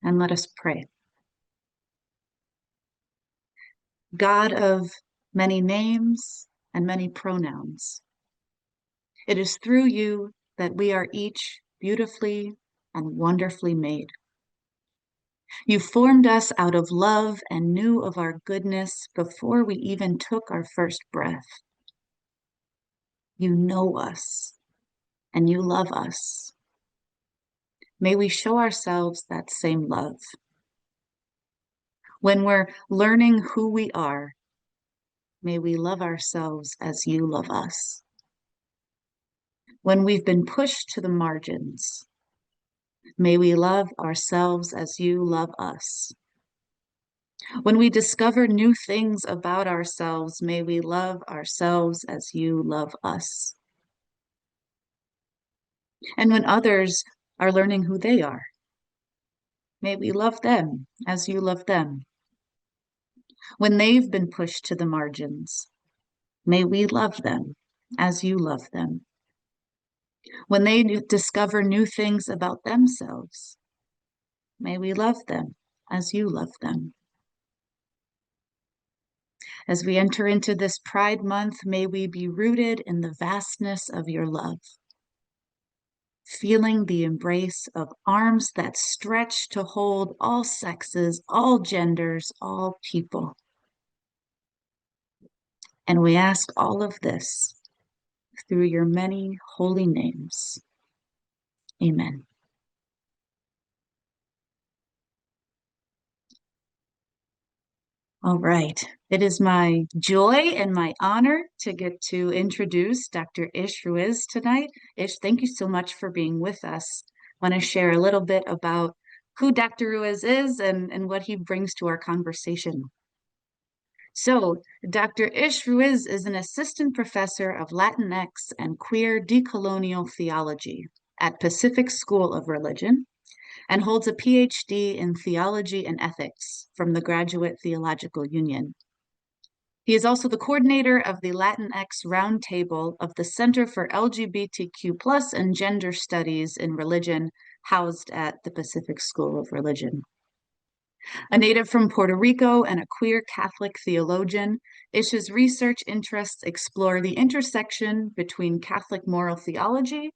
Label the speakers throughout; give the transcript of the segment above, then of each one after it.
Speaker 1: and let us pray. God of many names and many pronouns, it is through you that we are each beautifully and wonderfully made. You formed us out of love and knew of our goodness before we even took our first breath. You know us and you love us. May we show ourselves that same love. When we're learning who we are, may we love ourselves as you love us. When we've been pushed to the margins, may we love ourselves as you love us. When we discover new things about ourselves, may we love ourselves as you love us. And when others are learning who they are, may we love them as you love them. When they've been pushed to the margins, may we love them as you love them. When they discover new things about themselves, may we love them as you love them. As we enter into this Pride Month, may we be rooted in the vastness of your love, feeling the embrace of arms that stretch to hold all sexes, all genders, all people. And we ask all of this through your many holy names. Amen. All right. It is my joy and my honor to get to introduce Dr. Ish Ruiz tonight. Ish, thank you so much for being with us. I want to share a little bit about who Dr. Ruiz is and what he brings to our conversation. So, Dr. Ish Ruiz is an assistant professor of Latinx and Queer Decolonial Theology at Pacific School of Religion and holds a Ph.D. in Theology and Ethics from the Graduate Theological Union. He is also the coordinator of the Latinx Roundtable of the Center for LGBTQ and Gender Studies in Religion, housed at the Pacific School of Religion. A native from Puerto Rico and a queer Catholic theologian, Ish's research interests explore the intersection between Catholic moral theology,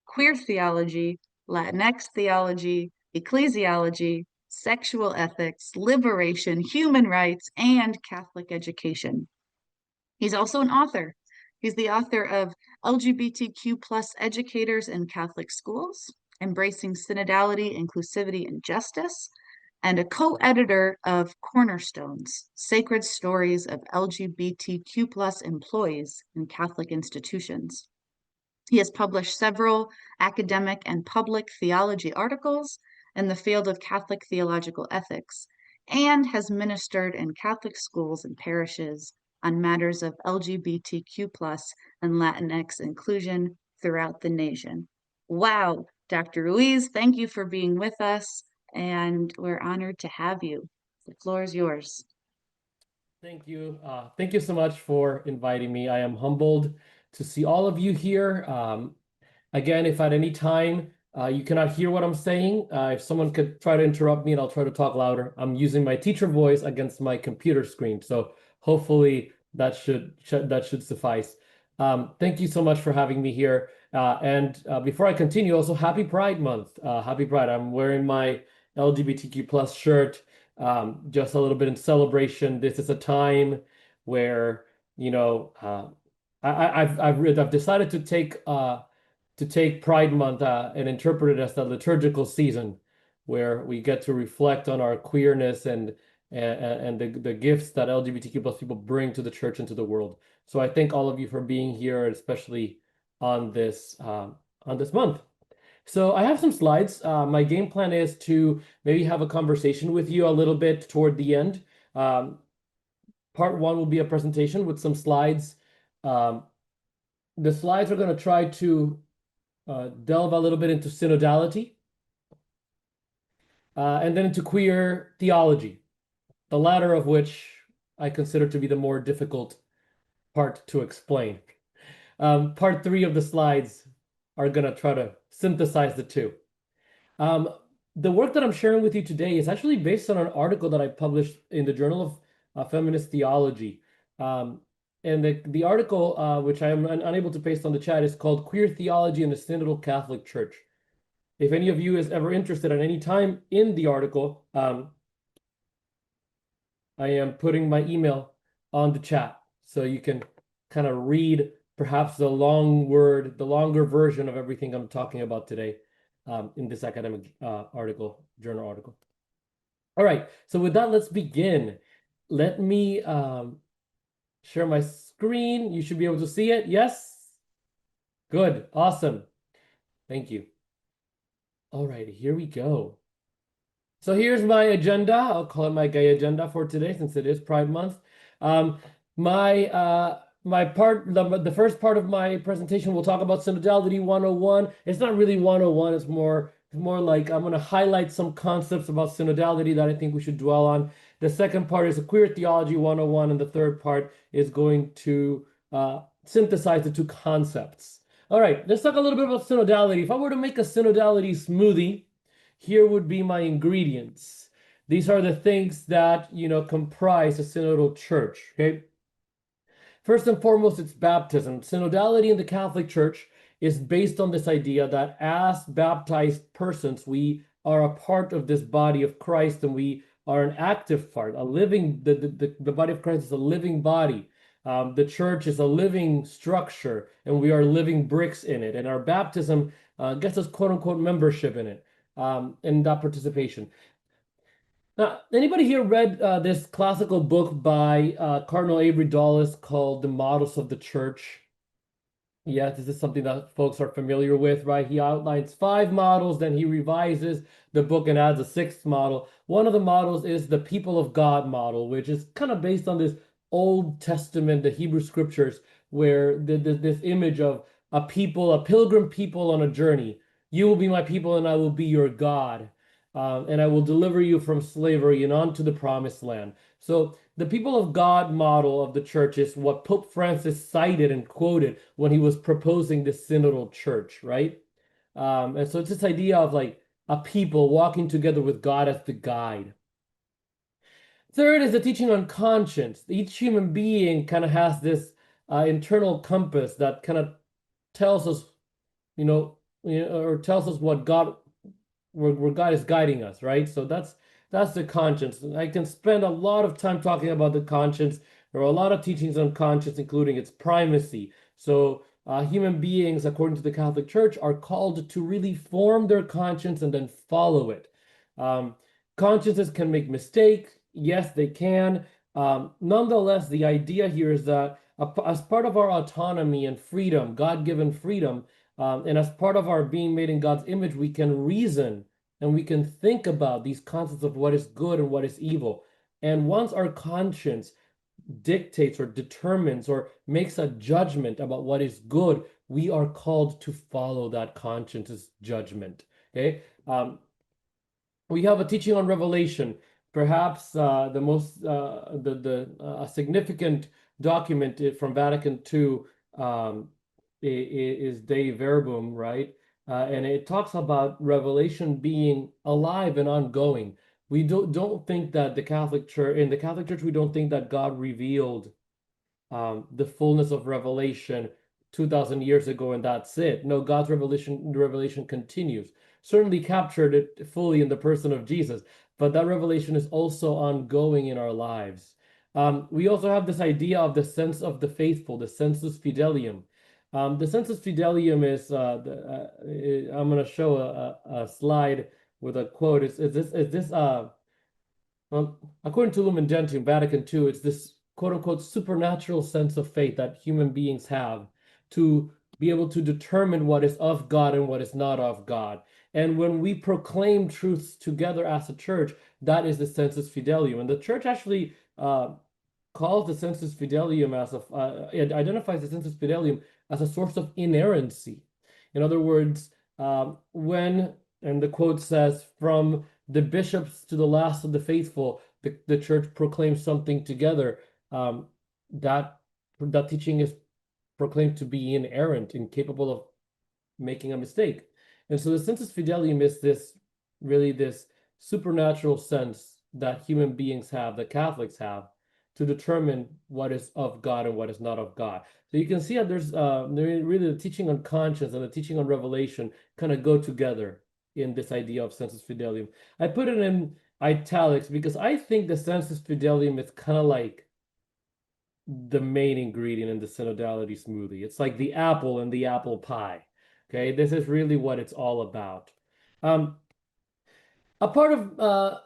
Speaker 1: queer theology, Latinx theology, ecclesiology, sexual ethics, liberation, human rights, and Catholic education. He's also an author. He's the author of LGBTQ Educators in Catholic Schools, Embracing Synodality, Inclusivity, and Justice, and a co-editor of Cornerstones, Sacred Stories of LGBTQ Employees in Catholic Institutions. He has published several academic and public theology articles in the field of Catholic theological ethics, and has ministered in Catholic schools and parishes on matters of LGBTQ and Latinx inclusion throughout the nation. Wow, Dr. Ruiz, thank you for being with us, and we're honored to have you. The floor is yours.
Speaker 2: Thank you. Thank you so much for inviting me. I am humbled to see all of you here. Again, if at any time you cannot hear what I'm saying, if someone could try to interrupt me and I'll try to talk louder. I'm using my teacher voice against my computer screen, so hopefully that should suffice. Thank you so much for having me here. And before I continue, also happy Pride Month. Happy Pride. I'm wearing my LGBTQ+ shirt, just a little bit in celebration. This is a time where, you know, I've decided to take Pride Month and interpret it as the liturgical season, where we get to reflect on our queerness and the gifts that LGBTQ+ people bring to the church and to the world. So I thank all of you for being here, especially on this month. So I have some slides. My game plan is to maybe have a conversation with you a little bit toward the end. Part one will be a presentation with some slides. The slides are going to try to delve a little bit into synodality and then into queer theology, the latter of which I consider to be the more difficult part to explain. Part three of the slides are going to try to synthesize the two. the work that I'm sharing with you today is actually based on an article that I published in the Journal of Feminist Theology. And the article, which I am unable to paste on the chat, is called Queer Theology in the Synodal Catholic Church. If any of you is ever interested at any time in the article, I am putting my email on the chat so you can kind of read perhaps the longer version of everything I'm talking about today in this academic journal article. All right, so with that, let's begin. Let me share my screen. You should be able to see it. Yes? Good, awesome. Thank you. All right, here we go. So here's my agenda. I'll call it my gay agenda for today since it is Pride Month. The first part of my presentation will talk about Synodality 101. It's not really 101, it's more like I'm going to highlight some concepts about synodality that I think we should dwell on. The second part is a Queer Theology 101, and the third part is going to synthesize the two concepts. All right, let's talk a little bit about synodality. If I were to make a synodality smoothie, here would be my ingredients. These are the things that, comprise a synodal church, okay? First and foremost, it's baptism. Synodality in the Catholic Church is based on this idea that as baptized persons, we are a part of this body of Christ, and we are an active part, the body of Christ is a living body. The church is a living structure, and we are living bricks in it. And our baptism gets us quote unquote membership in it. In that participation. Now, anybody here read this classical book by Cardinal Avery Dulles called The Models of the Church? Yeah, this is something that folks are familiar with, right? He outlines 5 models, then he revises the book and adds a 6th model. One of the models is the people of God model, which is kind of based on this Old Testament, the Hebrew scriptures, where this image of a pilgrim people on a journey. You will be my people, and I will be your God. And I will deliver you from slavery and onto the promised land. So the people of God model of the church is what Pope Francis cited and quoted when he was proposing the synodal church, right? And so it's this idea of like a people walking together with God as the guide. Third is the teaching on conscience. Each human being kind of has this internal compass that kind of tells us, or tells us what God, where God is guiding us, right? So that's the conscience. I can spend a lot of time talking about the conscience. There are a lot of teachings on conscience, including its primacy. So human beings, according to the Catholic Church, are called to really form their conscience and then follow it. Consciences can make mistakes. Yes, they can. Nonetheless, the idea here is that as part of our autonomy and freedom, God-given freedom, and as part of our being made in God's image, we can reason and we can think about these concepts of what is good and what is evil. And once our conscience dictates or determines or makes a judgment about what is good, we are called to follow that conscience's judgment. Okay. We have a teaching on Revelation. Perhaps the most significant document from Vatican II is Dei Verbum, right? And it talks about Revelation being alive and ongoing. We don't think that in the Catholic Church, we don't think that God revealed the fullness of Revelation 2,000 years ago and that's it. No, God's revelation continues. Certainly captured it fully in the person of Jesus, but that revelation is also ongoing in our lives. We also have this idea of the sense of the faithful, the sensus fidelium. The sensus fidelium is, I'm going to show a slide with a quote. According to Lumen Gentium, Vatican II, it's this quote unquote supernatural sense of faith that human beings have to be able to determine what is of God and what is not of God. And when we proclaim truths together as a church, that is the sensus fidelium. And the church actually calls the sensus fidelium it identifies the sensus fidelium as a source of inerrancy. In other words, and the quote says, from the bishops to the last of the faithful, the church proclaims something together. That teaching is proclaimed to be inerrant, incapable of making a mistake. And so the sensus fidelium is this really this supernatural sense that human beings have, that Catholics have, to determine what is of God and what is not of God. So you can see that there's really the teaching on conscience and the teaching on revelation kind of go together in this idea of sensus fidelium. I put it in italics because I think the sensus fidelium is kind of like the main ingredient in the synodality smoothie. It's like the apple in the apple pie. Okay, this is really what it's all about. Um, a part of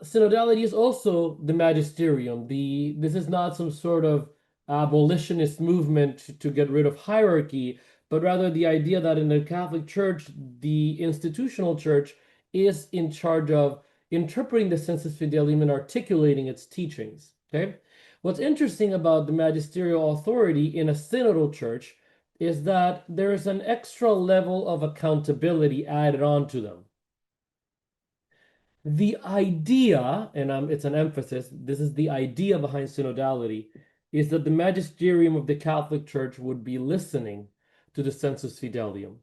Speaker 2: synodality is also the magisterium. This is not some sort of abolitionist movement to get rid of hierarchy, but rather the idea that in the Catholic Church, the institutional church is in charge of interpreting the sensus fidelium and articulating its teachings. Okay, what's interesting about the magisterial authority in a synodal church is that there is an extra level of accountability added on to them. The idea, and it's an emphasis, this is the idea behind synodality, is that the magisterium of the Catholic Church would be listening to the sensus fidelium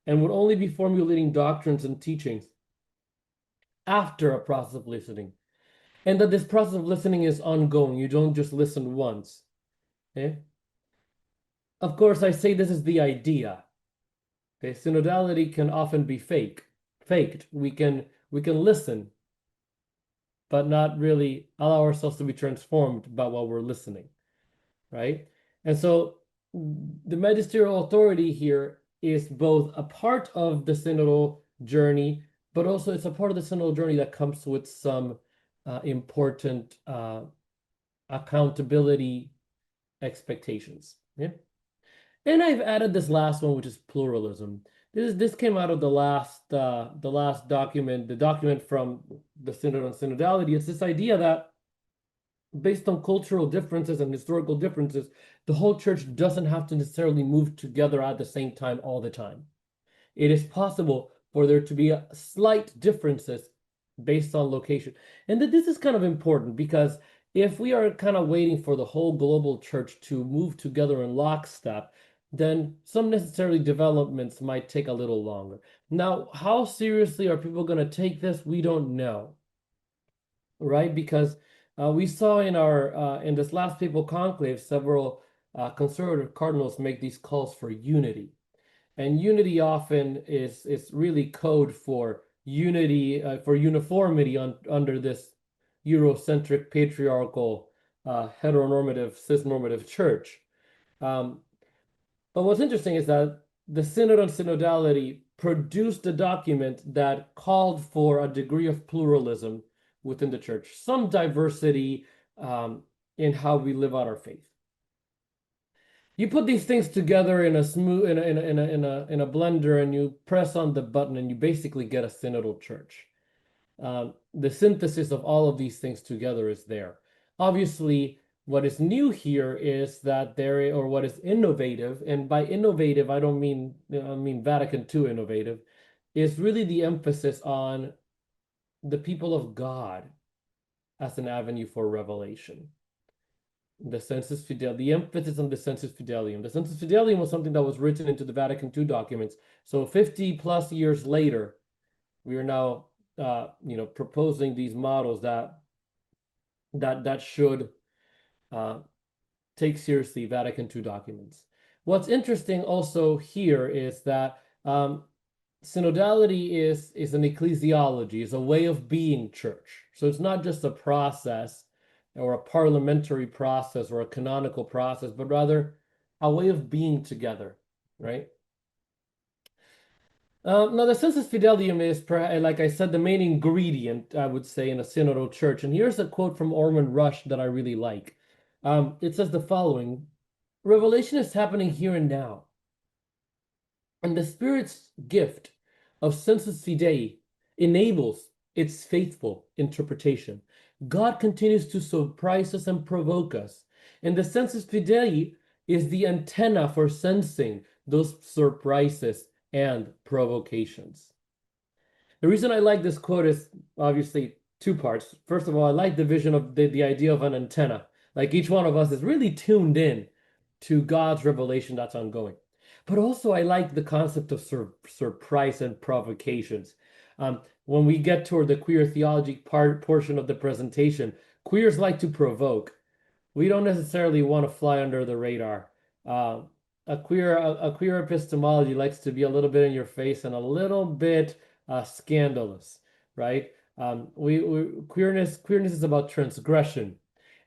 Speaker 2: and would only be formulating doctrines and teachings after a process of listening. And that this process of listening is ongoing. You don't just listen once. Okay? Of course, I say this is the idea. Okay, synodality can often be faked. We can listen, but not really allow ourselves to be transformed by what we're listening, right? And so the magisterial authority here is both a part of the synodal journey, but also it's a part of the synodal journey that comes with some important accountability expectations. Yeah. And I've added this last one, which is pluralism. This came out of the last document, the document from the Synod on Synodality. It's this idea that based on cultural differences and historical differences, the whole church doesn't have to necessarily move together at the same time all the time. It is possible for there to be slight differences based on location. And that this is kind of important because if we are kind of waiting for the whole global church to move together in lockstep, then some necessary developments might take a little longer. Now, how seriously are people going to take this? We don't know, right? Because we saw in this last papal conclave, several conservative cardinals make these calls for unity. And unity often is really code for unity, for uniformity under this Eurocentric, patriarchal, heteronormative, cisnormative church. But what's interesting is that the Synod on Synodality produced a document that called for a degree of pluralism within the church, some diversity in how we live out our faith. You put these things together in a smooth in a blender, and you press on the button, and you basically get a synodal church. The synthesis of all of these things together is there. Obviously, what is new here is that or what is innovative, and by innovative, I don't mean, I mean Vatican II innovative, is really the emphasis on the people of God as an avenue for revelation. The sensus fidelium, the emphasis on the sensus fidelium. The sensus fidelium was something that was written into the Vatican II documents. So 50 plus years later, we are now, proposing these models that should take seriously Vatican II documents. What's interesting also here is that synodality is an ecclesiology, is a way of being church. So it's not just a process or a parliamentary process or a canonical process, but rather a way of being together, right? Now, the sensus fidelium is, like I said, the main ingredient, I would say, in a synodal church. And here's a quote from Orman Rush that I really like. It says the following: "Revelation is happening here and now. And the Spirit's gift of sensus fidei enables its faithful interpretation. God continues to surprise us and provoke us. And the sensus fidei is the antenna for sensing those surprises and provocations." The reason I like this quote is obviously two parts. First of all, I like the vision of the idea of an antenna. Like each one of us is really tuned in to God's revelation that's ongoing. But also I like the concept of surprise and provocations. When we get toward the queer theology portion of the presentation, queers like to provoke. We don't necessarily want to fly under the radar. Uh, a queer epistemology likes to be a little bit in your face and a little bit scandalous, right? Queerness is about transgression,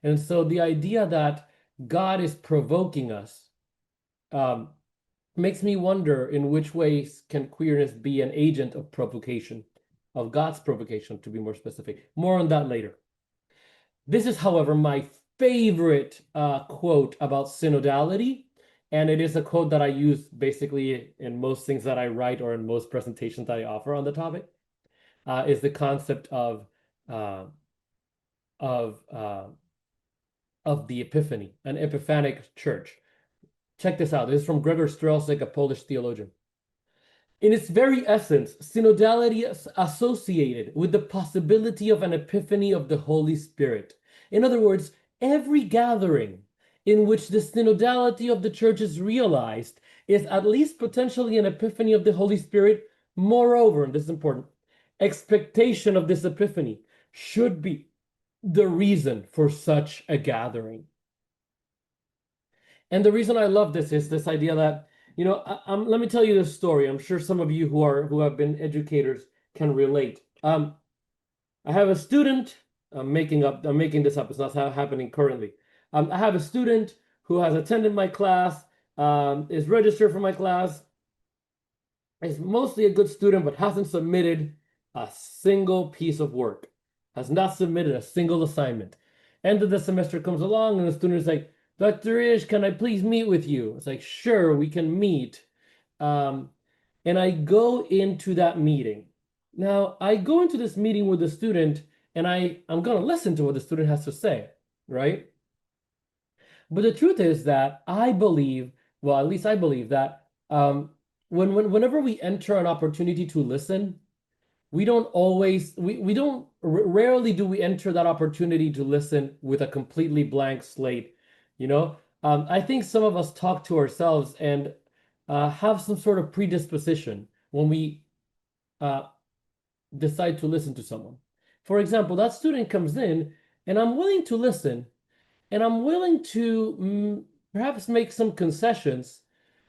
Speaker 2: and so the idea that God is provoking us um, makes me wonder in which ways can queerness be an agent of provocation, of God's provocation, to be more specific. More on that later. This is, however, my favorite quote about synodality, and it is a quote that I use basically in most things that I write or in most presentations that I offer on the topic, is the concept uh, of uh, of the Epiphany, an epiphanic church. Check this out. This is from Gregor Strelczyk, a Polish theologian. In its very essence, synodality is associated with the possibility of an epiphany of the Holy Spirit. In other words, every gathering in which the synodality of the church is realized is at least potentially an epiphany of the Holy Spirit. Moreover, and this is important, expectation of this epiphany should be the reason for such a gathering. And the reason I love this is this idea that, let me tell you this story. I'm sure some of you who have been educators can relate. I have a student. I'm making this up. It's not happening currently. I have a student who has attended my class, is registered for my class, is mostly a good student, but hasn't submitted a single piece of work, has not submitted a single assignment. End of the semester comes along, and the student is like, Dr. Ish, can I please meet with you? It's like, sure, we can meet. And I go into that meeting. Now, I go into this meeting with the student, and I'm going to listen to what the student has to say, right? But the truth is that I believe, well, at least I believe that whenever we enter an opportunity to listen, we don't always, we don't, rarely do we enter that opportunity to listen with a completely blank slate. I think some of us talk to ourselves and have some sort of predisposition when we decide to listen to someone. For example, that student comes in and I'm willing to listen and I'm willing to perhaps make some concessions,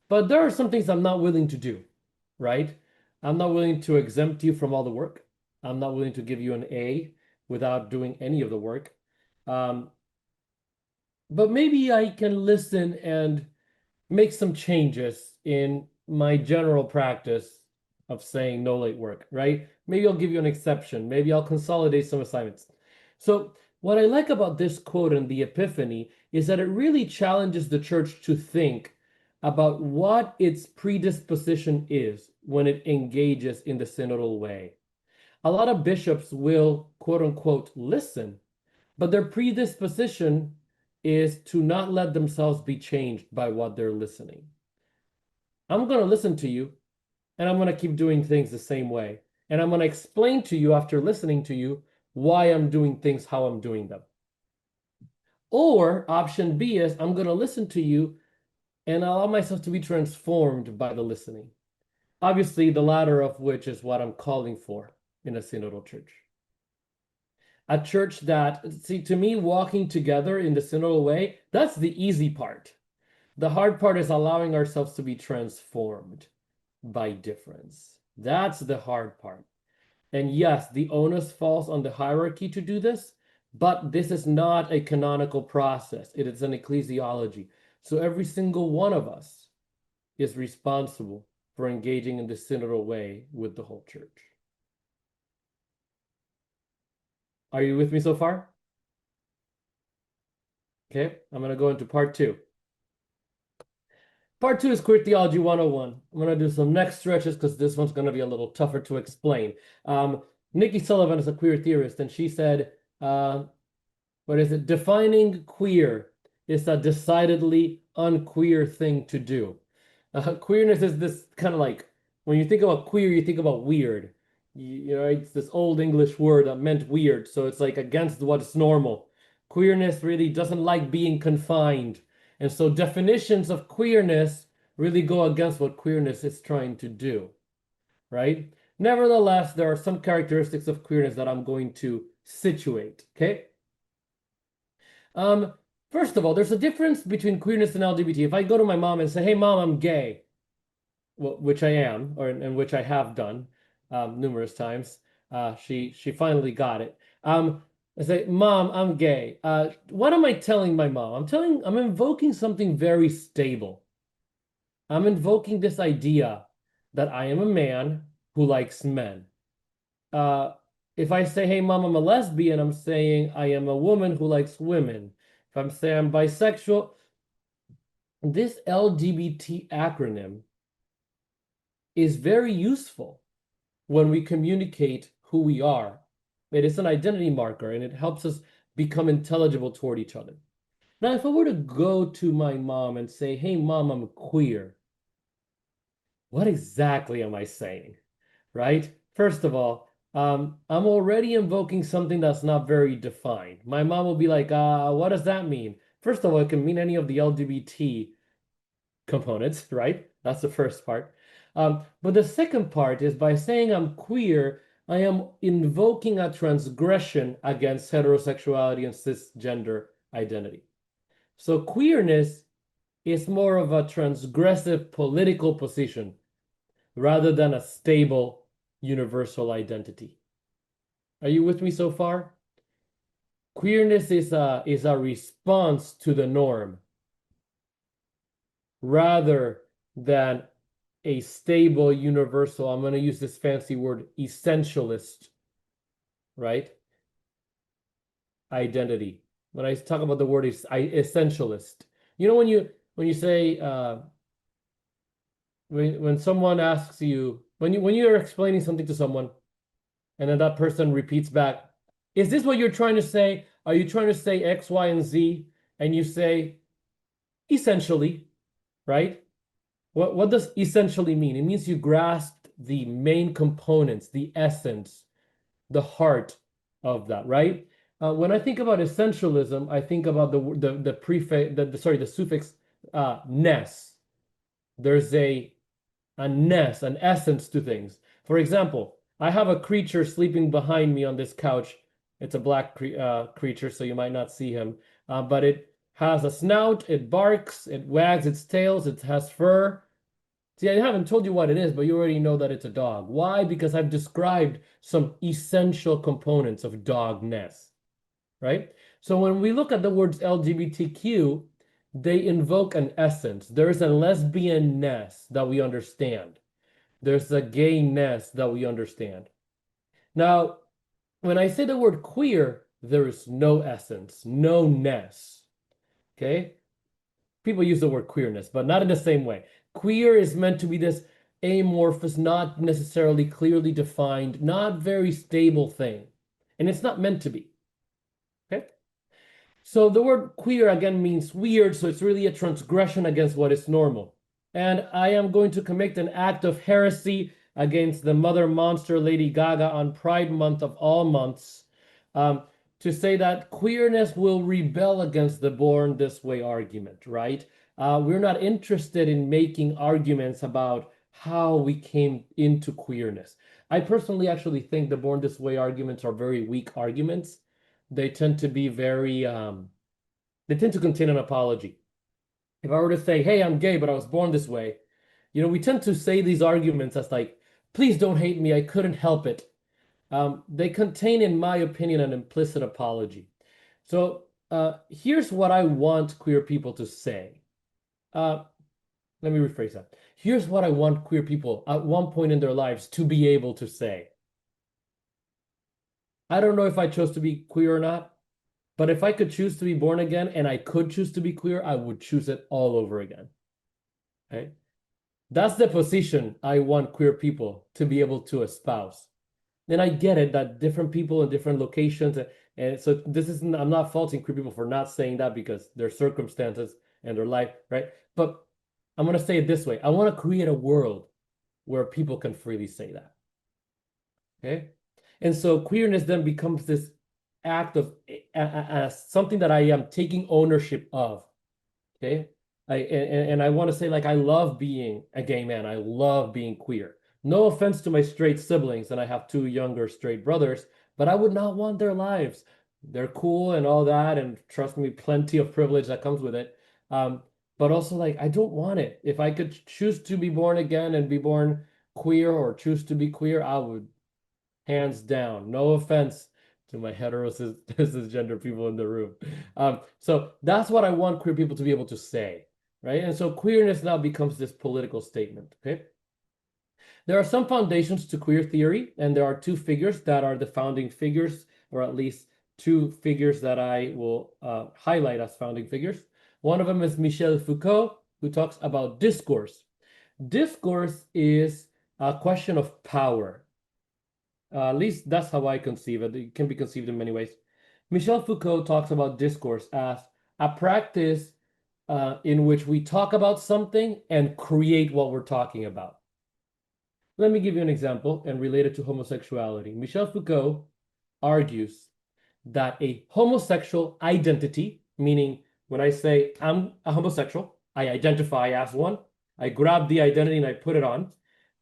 Speaker 2: but there are some things I'm not willing to do, right? I'm not willing to exempt you from all the work. I'm not willing to give you an A without doing any of the work. But maybe I can listen and make some changes in my general practice of saying no late work, right? Maybe I'll give you an exception. Maybe I'll consolidate some assignments. So what I like about this quote in the Epiphany is that it really challenges the church to think about what its predisposition is when it engages in the synodal way. A lot of bishops will, quote unquote, listen, but their predisposition is to not let themselves be changed by what they're listening. I'm going to listen to you, and I'm going to keep doing things the same way. And I'm going to explain to you after listening to you why I'm doing things how I'm doing them. Or option B is I'm going to listen to you and allow myself to be transformed by the listening. Obviously, the latter of which is what I'm calling for in a synodal church. A church that, see, to me, walking together in the synodal way, that's the easy part. The hard part is allowing ourselves to be transformed by difference. That's the hard part. And yes, the onus falls on the hierarchy to do this, but this is not a canonical process. It is an ecclesiology. So every single one of us is responsible for engaging in the synodal way with the whole church. Are you with me so far? Okay, I'm going to go into part 2. Part 2 is Queer Theology 101. I'm going to do some neck stretches because this one's going to be a little tougher to explain. Nikki Sullivan is a queer theorist, and she said, defining queer is a decidedly unqueer thing to do. Queerness is this kind of like, when you think about queer, you think about weird. It's this old English word that meant weird, so it's like against what's normal. Queerness really doesn't like being confined. And so definitions of queerness really go against what queerness is trying to do, right? Nevertheless, there are some characteristics of queerness that I'm going to situate, okay? First of all, there's a difference between queerness and LGBT. If I go to my mom and say, hey, mom, I'm gay, well, which I am, and which I have done numerous times, she finally got it. I say, Mom, I'm gay. What am I telling my mom? I'm invoking something very stable. I'm invoking this idea that I am a man who likes men. Uh, if I say, hey, mom, I'm a lesbian, I'm saying I am a woman who likes women. If I'm saying I'm bisexual, this LGBT acronym is very useful when we communicate who we are. It is an identity marker and it helps us become intelligible toward each other. Now, if I were to go to my mom and say, hey, mom, I'm queer, what exactly am I saying? Right? First of all, I'm already invoking something that's not very defined. My mom will be like, what does that mean? First of all, it can mean any of the LGBT components, right? That's the first part. But the second part is by saying I'm queer, I am invoking a transgression against heterosexuality and cisgender identity. So queerness is more of a transgressive political position rather than a stable universal identity. Are you with me so far? Queerness is a response to the norm rather than a stable universal, I'm going to use this fancy word, essentialist, right? Identity. When I talk about the word essentialist, you know, when you say when someone asks you when you are explaining something to someone and then that person repeats back, is this what you're trying to say? Are you trying to say X, Y, and Z? And you say essentially, right? What does essentially mean? It means you grasped the main components, the essence, the heart of that, right? When I think about essentialism, I think about the prefix, the suffix ness. There's a ness, an essence to things. For example, I have a creature sleeping behind me on this couch. It's a black creature, so you might not see him, but it has a snout, it barks, it wags its tails, it has fur. See, I haven't told you what it is, but you already know that it's a dog. Why? Because I've described some essential components of dogness, right? So when we look at the words LGBTQ, they invoke an essence. There's a lesbianness that we understand. There's a gayness that we understand. Now, when I say the word queer, there is no essence, no ness, okay? People use the word queerness, but not in the same way. Queer is meant to be this amorphous, not necessarily clearly defined, not very stable thing. And it's not meant to be. Okay? So the word queer again means weird, so it's really a transgression against what is normal. And I am going to commit an act of heresy against the mother monster Lady Gaga on Pride Month of all months, to say that queerness will rebel against the born this way argument, right? We're not interested in making arguments about how we came into queerness. I personally actually think the born this way arguments are very weak arguments. They tend to be very, they tend to contain an apology. If I were to say, hey, I'm gay, but I was born this way, you know, we tend to say these arguments as like, please don't hate me, I couldn't help it. They contain, in my opinion, an implicit apology. So here's what I want queer people to say. Let me rephrase that. Here's what I want queer people at one point in their lives to be able to say. I don't know if I chose to be queer or not, but if I could choose to be born again and I could choose to be queer, I would choose it all over again. Okay? That's the position I want queer people to be able to espouse. And I get it that different people in different locations, and so this isn't, I'm not faulting queer people for not saying that because their circumstances and their life, right? But I'm going to say it this way. I want to create a world where people can freely say that. Okay? And so queerness then becomes this act of something that I am taking ownership of. Okay? And I want to say, like, I love being a gay man. I love being queer. No offense to my straight siblings, and I have two younger straight brothers, but I would not want their lives. They're cool and all that, and trust me, plenty of privilege that comes with it. But also, like, I don't want it. If I could choose to be born again and be born queer or choose to be queer, I would, hands down. No offense to my cisgender people in the room. So that's what I want queer people to be able to say, right? And so queerness now becomes this political statement, okay? There are some foundations to queer theory, and there are two figures that are the founding figures, or at least two figures that I will highlight as founding figures. One of them is Michel Foucault, who talks about discourse. Discourse is a question of power. At least that's how I conceive it. It can be conceived in many ways. Michel Foucault talks about discourse as a practice in which we talk about something and create what we're talking about. Let me give you an example and relate it to homosexuality. Michel Foucault argues that a homosexual identity, meaning when I say I'm a homosexual, I identify as one, I grab the identity and I put it on,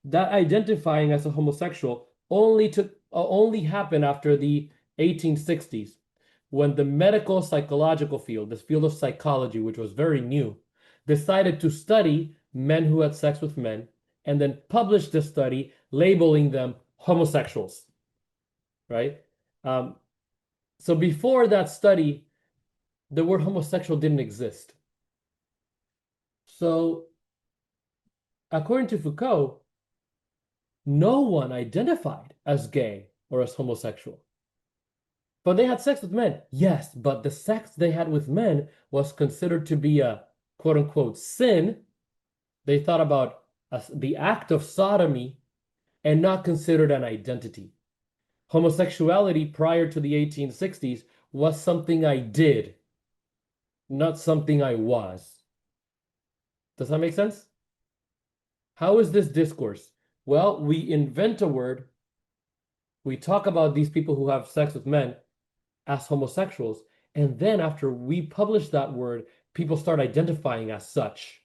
Speaker 2: that identifying as a homosexual only happened after the 1860s, when the medical psychological field, this field of psychology, which was very new, decided to study men who had sex with men and then published this study labeling them homosexuals, right? So before that study, the word homosexual didn't exist. So according to Foucault, no one identified as gay or as homosexual. But they had sex with men. Yes, but the sex they had with men was considered to be a quote unquote sin. They thought about the act of sodomy and not considered an identity. Homosexuality prior to the 1860s was something I did, not something I was. Does that make sense? How is this discourse? Well, we invent a word. We talk about these people who have sex with men as homosexuals. And then after we publish that word, people start identifying as such.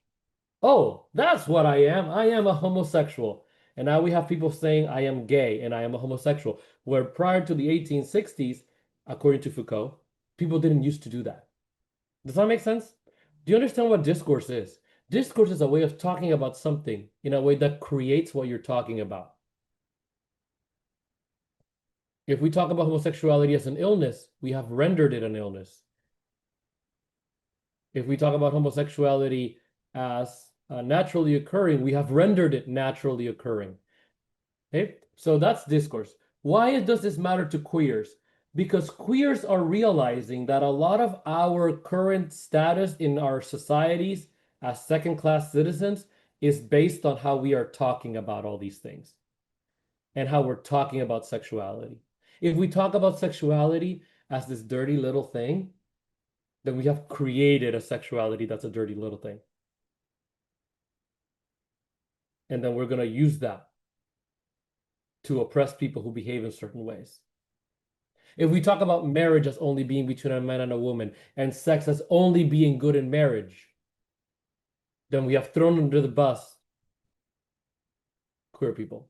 Speaker 2: Oh, that's what I am. I am a homosexual. And now we have people saying I am gay and I am a homosexual, where prior to the 1860s, according to Foucault, people didn't used to do that. Does that make sense? Do you understand what discourse is? Discourse is a way of talking about something in a way that creates what you're talking about. If we talk about homosexuality as an illness, we have rendered it an illness. If we talk about homosexuality as naturally occurring, we have rendered it naturally occurring. Okay, so that's discourse. Why does this matter to queers? Because queers are realizing that a lot of our current status in our societies as second-class citizens is based on how we are talking about all these things and how we're talking about sexuality. If we talk about sexuality as this dirty little thing, then we have created a sexuality that's a dirty little thing. And then we're going to use that to oppress people who behave in certain ways. If we talk about marriage as only being between a man and a woman and sex as only being good in marriage, then we have thrown under the bus queer people.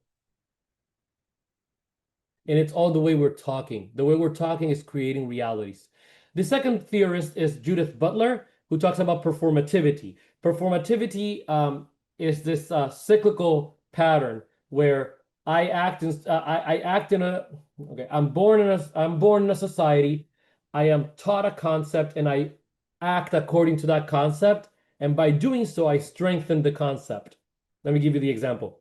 Speaker 2: And it's all the way we're talking. The way we're talking is creating realities. The second theorist is Judith Butler, who talks about performativity. Performativity is this cyclical pattern where I'm born in a society, I am taught a concept and I act according to that concept, and by doing so I strengthen the concept. Let me give you the example.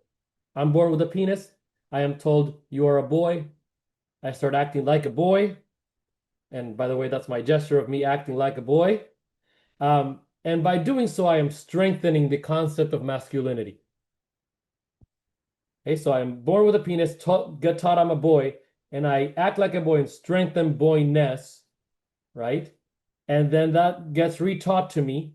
Speaker 2: I'm born with a penis. I am told you are a boy. I start acting like a boy. And by the way, that's my gesture of me acting like a boy. And by doing so, I am strengthening the concept of masculinity. Okay, so I'm born with a penis, get taught I'm a boy, and I act like a boy and strengthen boyness, right? And then that gets retaught to me.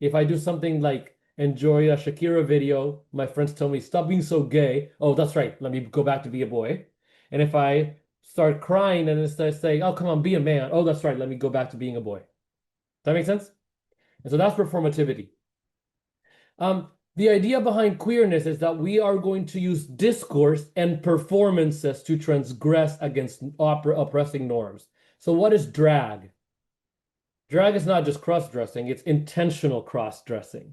Speaker 2: If I do something like enjoy a Shakira video, my friends tell me, stop being so gay. Oh, that's right, let me go back to be a boy. And if I start crying and instead of saying, oh, come on, be a man. Oh, that's right, let me go back to being a boy. Does that make sense? And so that's performativity. The idea behind queerness is that we are going to use discourse and performances to transgress against oppressing norms. So what is drag? Drag is not just cross-dressing, it's intentional cross-dressing.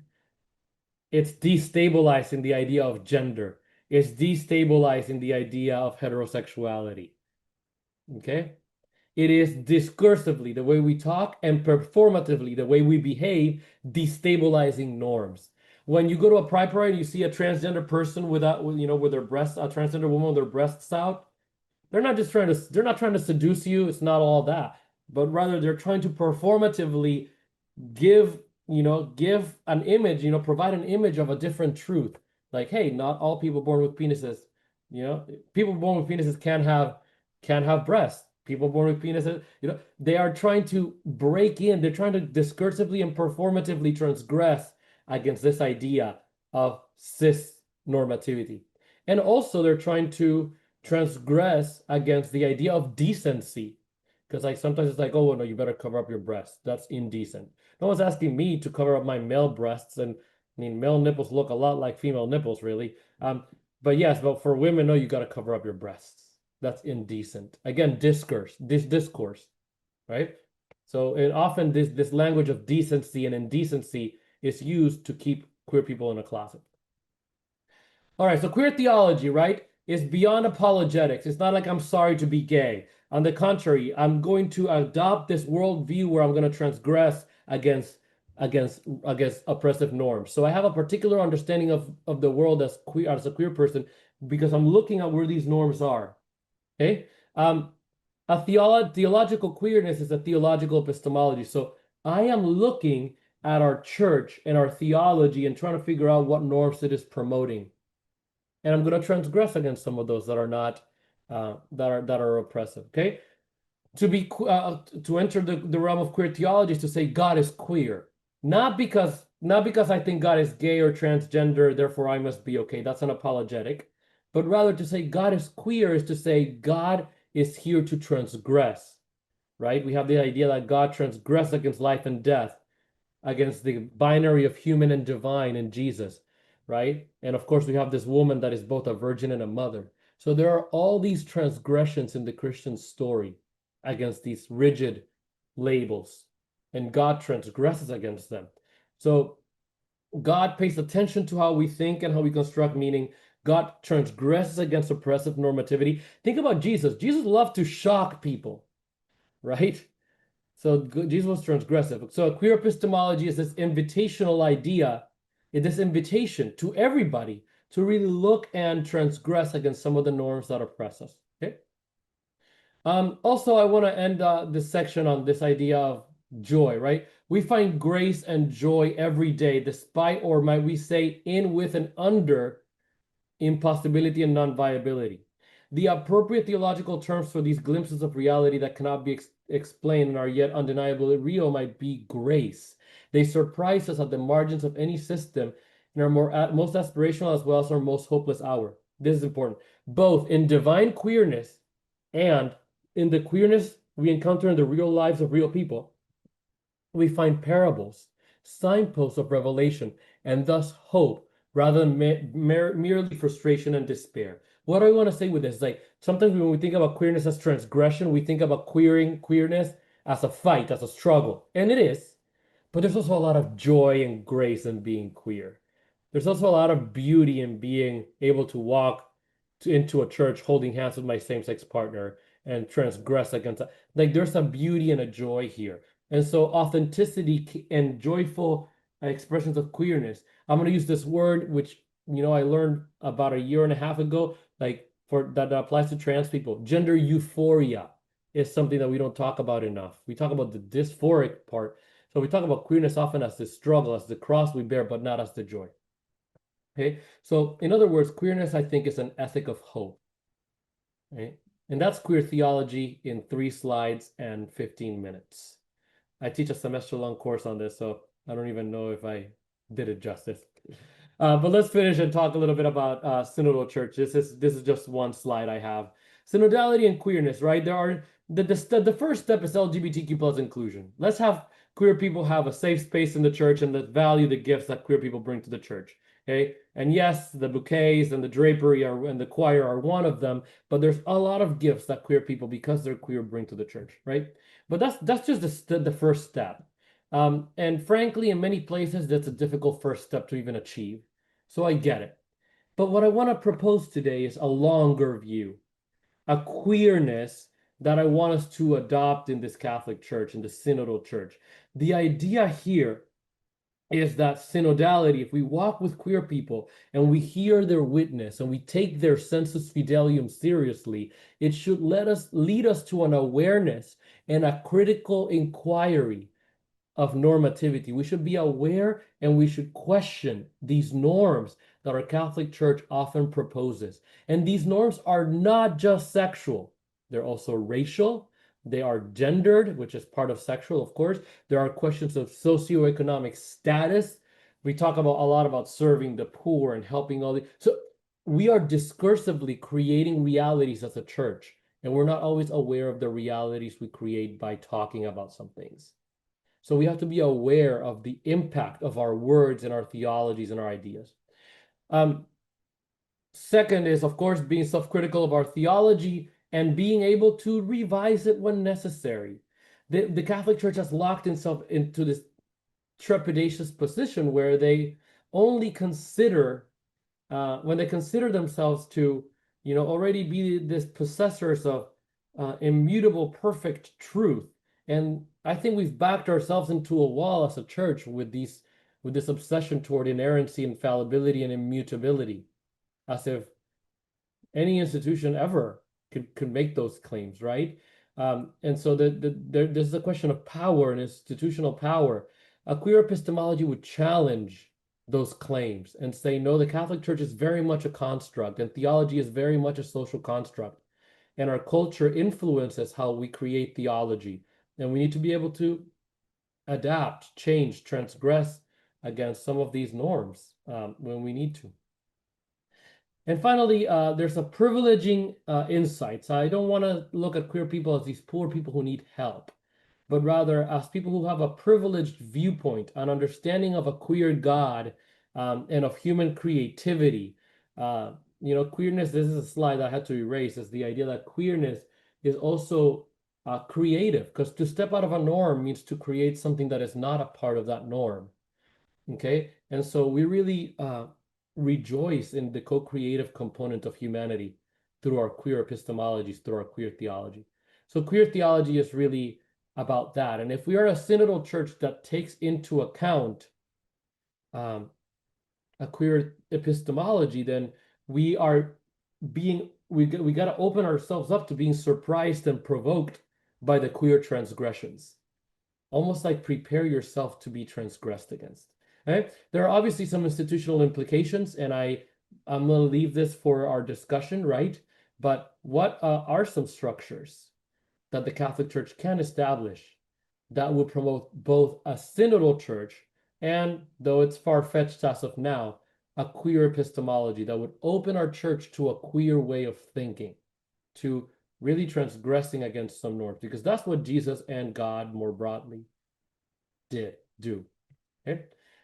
Speaker 2: It's destabilizing the idea of gender. It's destabilizing the idea of heterosexuality. Okay? It is discursively, the way we talk, and performatively, the way we behave, destabilizing norms. When you go to a pride parade and you see a transgender person with their breasts, a transgender woman with their breasts out, they're not trying to seduce you. It's not all that, but rather they're trying to performatively give an image, provide an image of a different truth. Like, hey, not all people born with penises, people born with penises can't have breasts. People born with penises, they are trying to break in. They're trying to discursively and performatively transgress against this idea of cis normativity. And also they're trying to transgress against the idea of decency. Because like sometimes it's like, oh, well, no, you better cover up your breasts. That's indecent. No one's asking me to cover up my male breasts. And I mean, male nipples look a lot like female nipples, really. But yes, but for women, no, you got to cover up your breasts. That's indecent. Again, discourse, right? So and often this language of decency and indecency is used to keep queer people in a closet. All right, so queer theology, right, is beyond apologetics. It's not like I'm sorry to be gay. On the contrary, I'm going to adopt this worldview where I'm going to transgress against oppressive norms. So I have a particular understanding of the world as a queer person because I'm looking at where these norms are. Okay. Theological queerness is a theological epistemology. So I am looking at our church and our theology and trying to figure out what norms it is promoting. And I'm going to transgress against some of those that are not that are oppressive. Okay. To enter the realm of queer theology is to say God is queer. Not because I think God is gay or transgender, therefore I must be okay. That's an apologetic. But rather to say God is queer is to say God is here to transgress, right? We have the idea that God transgressed against life and death, against the binary of human and divine in Jesus, right? And of course, we have this woman that is both a virgin and a mother. So there are all these transgressions in the Christian story against these rigid labels, and God transgresses against them. So God pays attention to how we think and how we construct meaning. God transgresses against oppressive normativity. Think about Jesus. Jesus loved to shock people, right? So Jesus was transgressive. So queer epistemology is this invitational idea, this invitation to everybody to really look and transgress against some of the norms that oppress us. Okay. Also, I want to end this section on this idea of joy, right? We find grace and joy every day, despite, or might we say, in, with, and under impossibility and non-viability. The appropriate theological terms for these glimpses of reality that cannot be explained and are yet undeniably real might be grace. They surprise us at the margins of any system in our most aspirational as well as our most hopeless hour. This is important. Both in divine queerness and in the queerness we encounter in the real lives of real people, we find parables, signposts of revelation, and thus hope, rather than merely frustration and despair. What do I want to say with this? Like sometimes when we think about queerness as transgression, we think about queerness as a fight, as a struggle. And it is, but there's also a lot of joy and grace in being queer. There's also a lot of beauty in being able to walk into a church holding hands with my same-sex partner and transgress against that. Like there's a beauty and a joy here. And so authenticity and joyful expressions of queerness. I'm going to use this word, which, I learned about a year and a half ago, like that applies to trans people. Gender euphoria is something that we don't talk about enough. We talk about the dysphoric part. So we talk about queerness often as the struggle, as the cross we bear, but not as the joy. Okay. So in other words, queerness, I think, is an ethic of hope. Right? And that's queer theology in 3 slides and 15 minutes. I teach a semester-long course on this, so I don't even know if I did it justice. But let's finish and talk a little bit about synodal church. This is just one slide I have. Synodality and queerness, right? There are the first step is LGBTQ plus inclusion. Let's have queer people have a safe space in the church and let's value the gifts that queer people bring to the church. Okay. And yes, the bouquets and the drapery and the choir are one of them, but there's a lot of gifts that queer people, because they're queer, bring to the church, right? But that's just the first step. And frankly, in many places, that's a difficult first step to even achieve. So I get it. But what I want to propose today is a longer view, a queerness that I want us to adopt in this Catholic Church, in the Synodal Church. The idea here is that synodality, if we walk with queer people and we hear their witness and we take their sensus fidelium seriously, it should lead us to an awareness and a critical inquiry of normativity. We should be aware and we should question these norms that our Catholic Church often proposes. And these norms are not just sexual, they're also racial, they are gendered, which is part of sexual, of course. There are questions of socioeconomic status. We talk about a lot about serving the poor and helping all the. So we are discursively creating realities as a church, and we're not always aware of the realities we create by talking about some things. So we have to be aware of the impact of our words and our theologies and our ideas. Second is, of course, being self-critical of our theology and being able to revise it when necessary. The Catholic Church has locked itself into this trepidatious position where they only consider, when they consider themselves to, already be this possessors of immutable, perfect truth. And I think we've backed ourselves into a wall as a church with this obsession toward inerrancy, infallibility, and immutability, as if any institution ever could make those claims, right? And so there's a question of power and institutional power. A queer epistemology would challenge those claims and say, no, the Catholic Church is very much a construct, and theology is very much a social construct. And our culture influences how we create theology. And we need to be able to adapt, change, transgress against some of these norms when we need to. And finally, there's a privileging insights. I don't want to look at queer people as these poor people who need help, but rather as people who have a privileged viewpoint, an understanding of a queer God, and of human creativity. Queerness, this is a slide I had to erase, is the idea that queerness is also creative, because to step out of a norm means to create something that is not a part of that norm. Okay, and so we really rejoice in the co-creative component of humanity through our queer epistemologies, through our queer theology. So queer theology is really about that. And if we are a synodal church that takes into account a queer epistemology, then we are we got to open ourselves up to being surprised and provoked by the queer transgressions. Almost like prepare yourself to be transgressed against. Okay? There are obviously some institutional implications, and I'm going to leave this for our discussion, right? But what are some structures that the Catholic Church can establish that would promote both a synodal church and, though it's far-fetched as of now, a queer epistemology that would open our church to a queer way of thinking, to really transgressing against some norms, because that's what Jesus and God more broadly do. Okay.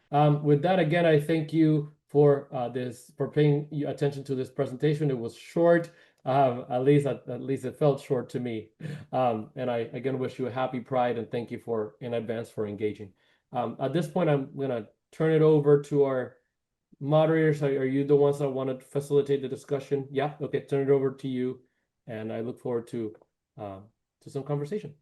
Speaker 2: With that, again, I thank you for paying attention to this presentation. It was short, at least it felt short to me. And I again wish you a happy Pride and thank you in advance for engaging. At this point, I'm gonna turn it over to our moderators. Are you the ones that want to facilitate the discussion? Yeah. Okay. Turn it over to you, and I look forward to some conversation.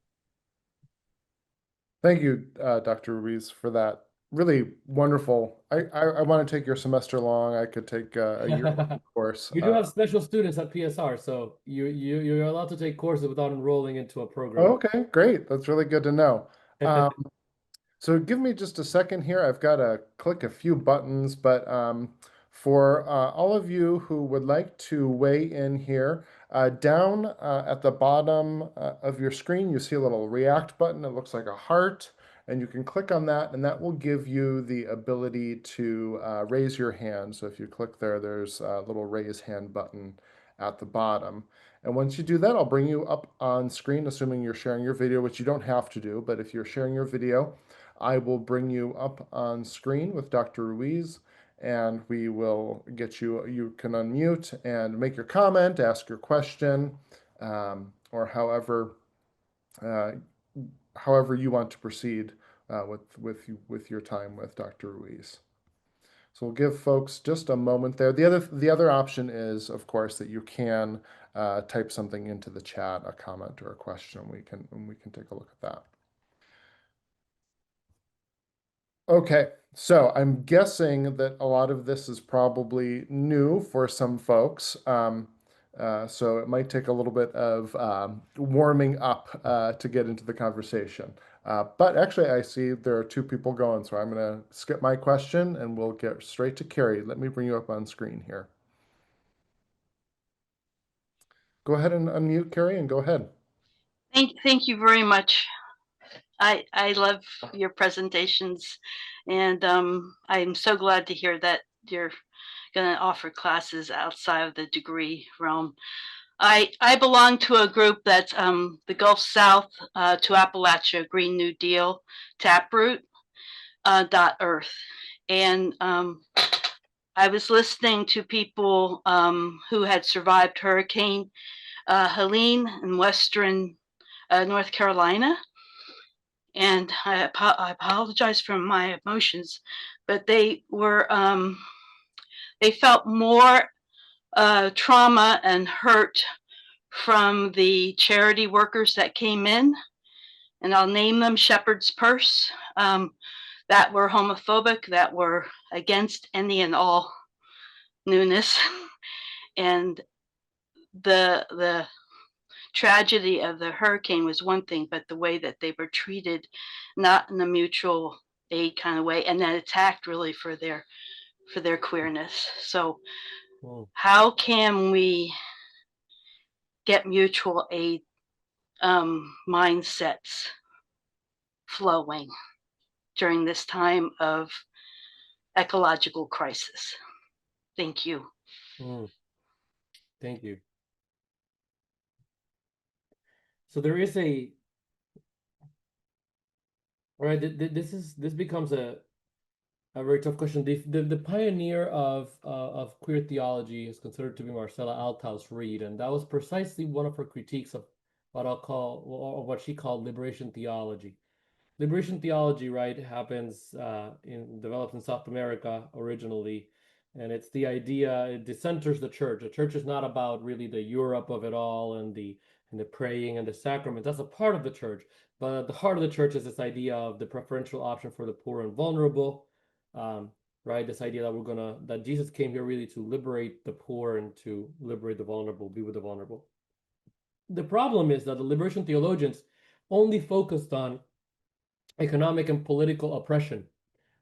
Speaker 3: Thank you, Dr. Ruiz, for that. Really wonderful. I want to take your semester long. I could take a year course.
Speaker 2: You do have special students at PSR, so you're allowed to take courses without enrolling into a program.
Speaker 3: Okay, great. That's really good to know. So give me just a second here. I've got to click a few buttons, but for all of you who would like to weigh in here, down at the bottom of your screen, you see a little react button. It looks like a heart, and you can click on that, and that will give you the ability to raise your hand. So if you click there, there's a little raise hand button at the bottom. And once you do that, I'll bring you up on screen, assuming you're sharing your video, which you don't have to do, but if you're sharing your video, I will bring you up on screen with Dr. Ruiz, and we will get you, you can unmute and make your comment, ask your question, or however you want to proceed with your time with Dr. Ruiz. So we'll give folks just a moment there. The other option is, of course, that you can type something into the chat, a comment or a question. We can take a look at that. Okay, so I'm guessing that a lot of this is probably new for some folks. So it might take a little bit of warming up to get into the conversation. But actually, I see there are two people going, so I'm going to skip my question and we'll get straight to Carrie. Let me bring you up on screen here. Go ahead and unmute, Carrie, and go ahead.
Speaker 4: Thank you very much. I love your presentations, and I'm so glad to hear that you're going to offer classes outside of the degree realm. I belong to a group that's the Gulf South to Appalachia Green New Deal Taproot .earth, and I was listening to people who had survived Hurricane Helene in Western North Carolina. And I apologize for my emotions, but they were, they felt more trauma and hurt from the charity workers that came in, and I'll name them Shepherd's Purse, that were homophobic, that were against any and all newness. And the tragedy of the hurricane was one thing, but the way that they were treated, not in a mutual aid kind of way, and then attacked really for their queerness. So how can we get mutual aid mindsets flowing during this time of ecological crisis? Thank you.
Speaker 2: Thank you. So there is a, all right, this becomes a very tough question. The pioneer of queer theology is considered to be Marcella Althaus Reed, and that was precisely one of her critiques of what I'll call, or what she called liberation theology. Liberation theology, right, developed in South America originally, and it's the idea, it decenters the church. The church is not about really the Europe of it all and the praying and the sacrament. That's a part of the church, but at the heart of the church is this idea of the preferential option for the poor and vulnerable, right? This idea that that Jesus came here really to liberate the poor and to liberate the vulnerable, be with the vulnerable. The problem is that the liberation theologians only focused on economic and political oppression,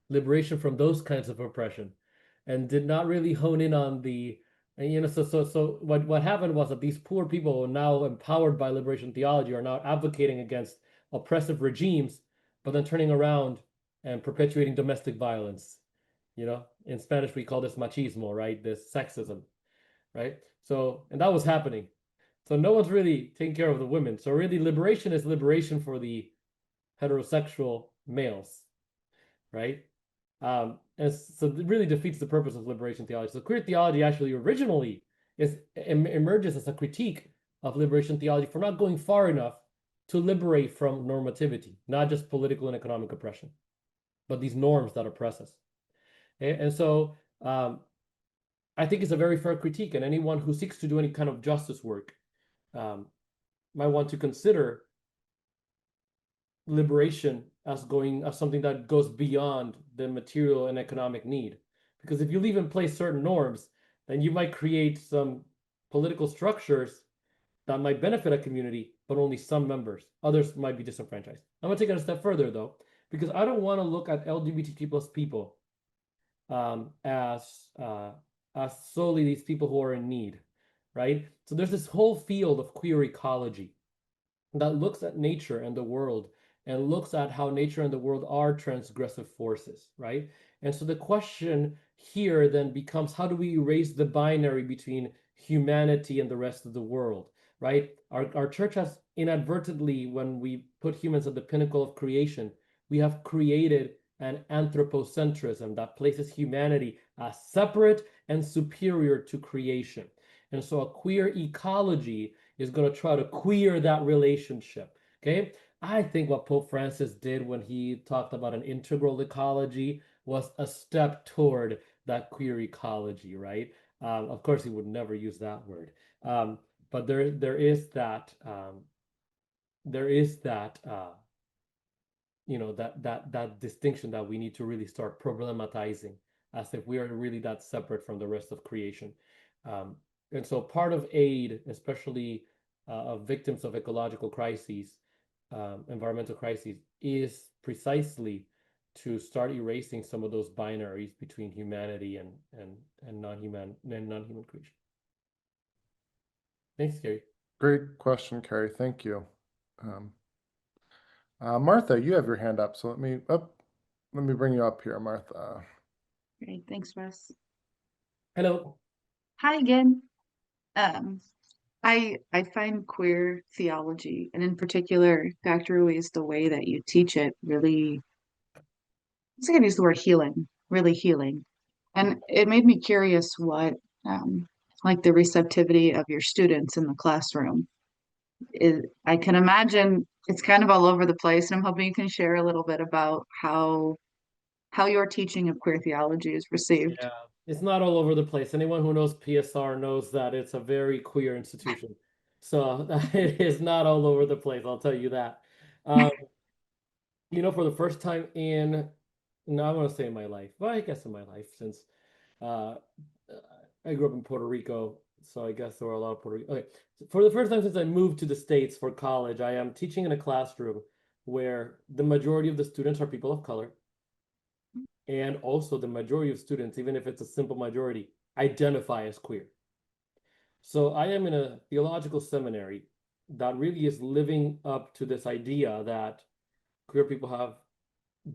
Speaker 2: liberation from those kinds of oppression, and did not really hone in on the, so what happened was that these poor people, now empowered by liberation theology, are now advocating against oppressive regimes, but then turning around and perpetuating domestic violence. In Spanish we call this machismo, right? This sexism, right? So, and that was happening. So no one's really taking care of the women. So really liberation is liberation for the heterosexual males, right? And so it really defeats the purpose of liberation theology. So queer theology actually originally emerges as a critique of liberation theology for not going far enough to liberate from normativity, not just political and economic oppression, but these norms that oppress us. And so I think it's a very fair critique, and anyone who seeks to do any kind of justice work might want to consider liberation as something that goes beyond the material and economic need. Because if you leave in place certain norms, then you might create some political structures that might benefit a community, but only some members. Others might be disenfranchised. I'm gonna take it a step further though, because I don't want to look at LGBTQ plus people as solely these people who are in need, right? So there's this whole field of queer ecology that looks at nature and the world and looks at how nature and the world are transgressive forces, right? And so the question here then becomes, how do we erase the binary between humanity and the rest of the world, right? Our church has inadvertently, when we put humans at the pinnacle of creation, we have created and anthropocentrism that places humanity as separate and superior to creation. And so a queer ecology is going to try to queer that relationship. Okay. I think what Pope Francis did when he talked about an integral ecology was a step toward that queer ecology, right? Of course, he would never use that word. But there is that that distinction that we need to really start problematizing, as if we are really that separate from the rest of creation. And so part of aid, especially of victims of ecological crises, environmental crises, is precisely to start erasing some of those binaries between humanity and non-human creation. Thanks, Gary.
Speaker 3: Great question, Carrie. Thank you. Martha, you have your hand up, so let me bring you up here, Martha.
Speaker 1: Great, thanks, Russ.
Speaker 2: Hello.
Speaker 1: Hi again. I find queer theology, and in particular, Dr. Ruiz, the way that you teach it really, I think I use the word healing, really healing. And it made me curious what, like the receptivity of your students in the classroom is. I can imagine it's kind of all over the place, and I'm hoping you can share a little bit about how your teaching of queer theology is received.
Speaker 2: Yeah, it's not all over the place. Anyone who knows PSR knows that it's a very queer institution. So it is not all over the place, I'll tell you that. For the first time no, I want to say in my life, well, I guess in my life, since uh, I grew up in Puerto Rico, so I guess there were a lot of Puerto Rico. Okay, so for the first time since I moved to the States for college, I am teaching in a classroom where the majority of the students are people of color. And also the majority of students, even if it's a simple majority, identify as queer. So I am in a theological seminary that really is living up to this idea that queer people have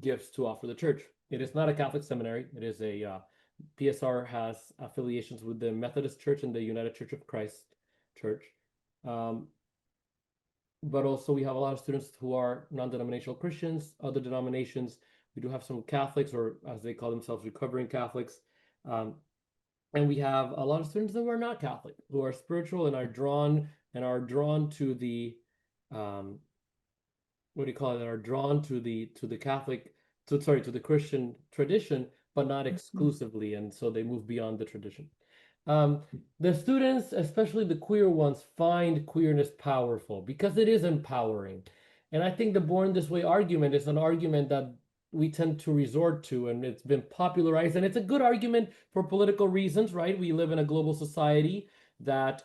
Speaker 2: gifts to offer the church. It is not a Catholic seminary. It is a PSR has affiliations with the Methodist Church and the United Church of Christ Church. But also we have a lot of students who are non-denominational Christians, other denominations. We do have some Catholics, or as they call themselves, recovering Catholics. And we have a lot of students that are not Catholic, who are spiritual and are drawn to the are drawn to the Catholic, to the Christian tradition, but not exclusively, and so they move beyond the tradition. The students, especially the queer ones, find queerness powerful because it is empowering. And I think the Born This Way argument is an argument that we tend to resort to, and it's been popularized, and it's a good argument for political reasons, right? We live in a global society that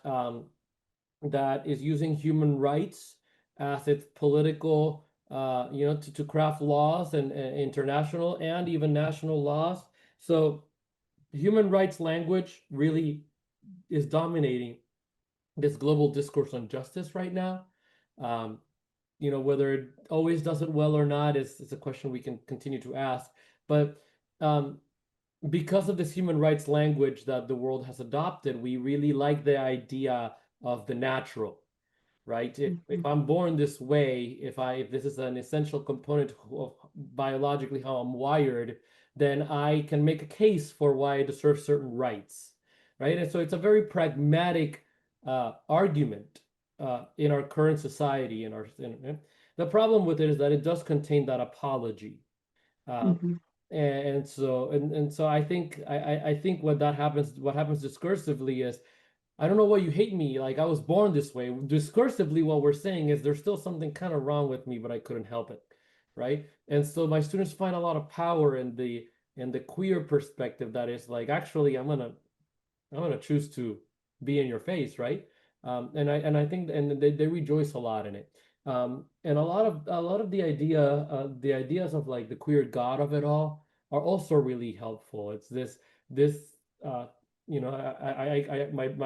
Speaker 2: that is using human rights as its political, to craft laws and international and even national laws. So human rights language really is dominating this global discourse on justice right now. Whether it always does it well or not is a question we can continue to ask. But because of this human rights language that the world has adopted, we really like the idea of the natural, right? If I'm born this way, if this is an essential component of biologically how I'm wired, then I can make a case for why I deserve certain rights, right? And so it's a very pragmatic argument in our current society. The problem with it is that it does contain that apology. And so I think what happens discursively is, I don't know why you hate me. Like, I was born this way. Discursively, what we're saying is there's still something kind of wrong with me, but I couldn't help it, right? And so my students find a lot of power in the queer perspective that is like, actually, I'm gonna choose to be in your face, right? And I think they rejoice a lot in it. And a lot of the ideas of like the queer God of it all are also really helpful. It's this my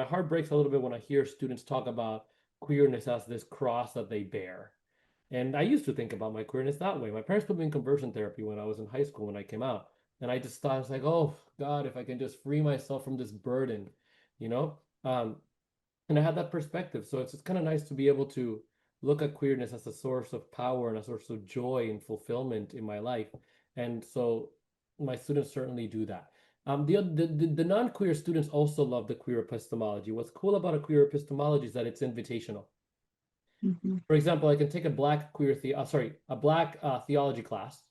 Speaker 2: heart breaks a little bit when I hear students talk about queerness as this cross that they bear. And I used to think about my queerness that way. My parents put me in conversion therapy when I was in high school when I came out. And I just thought, I was like, oh God, if I can just free myself from this burden, you know? And I had that perspective. So it's kind of nice to be able to look at queerness as a source of power and a source of joy and fulfillment in my life. And so my students certainly do that. The non-queer students also love the queer epistemology. What's cool about a queer epistemology is that it's invitational.
Speaker 1: Mhm.
Speaker 2: For example, I can take a black theology class,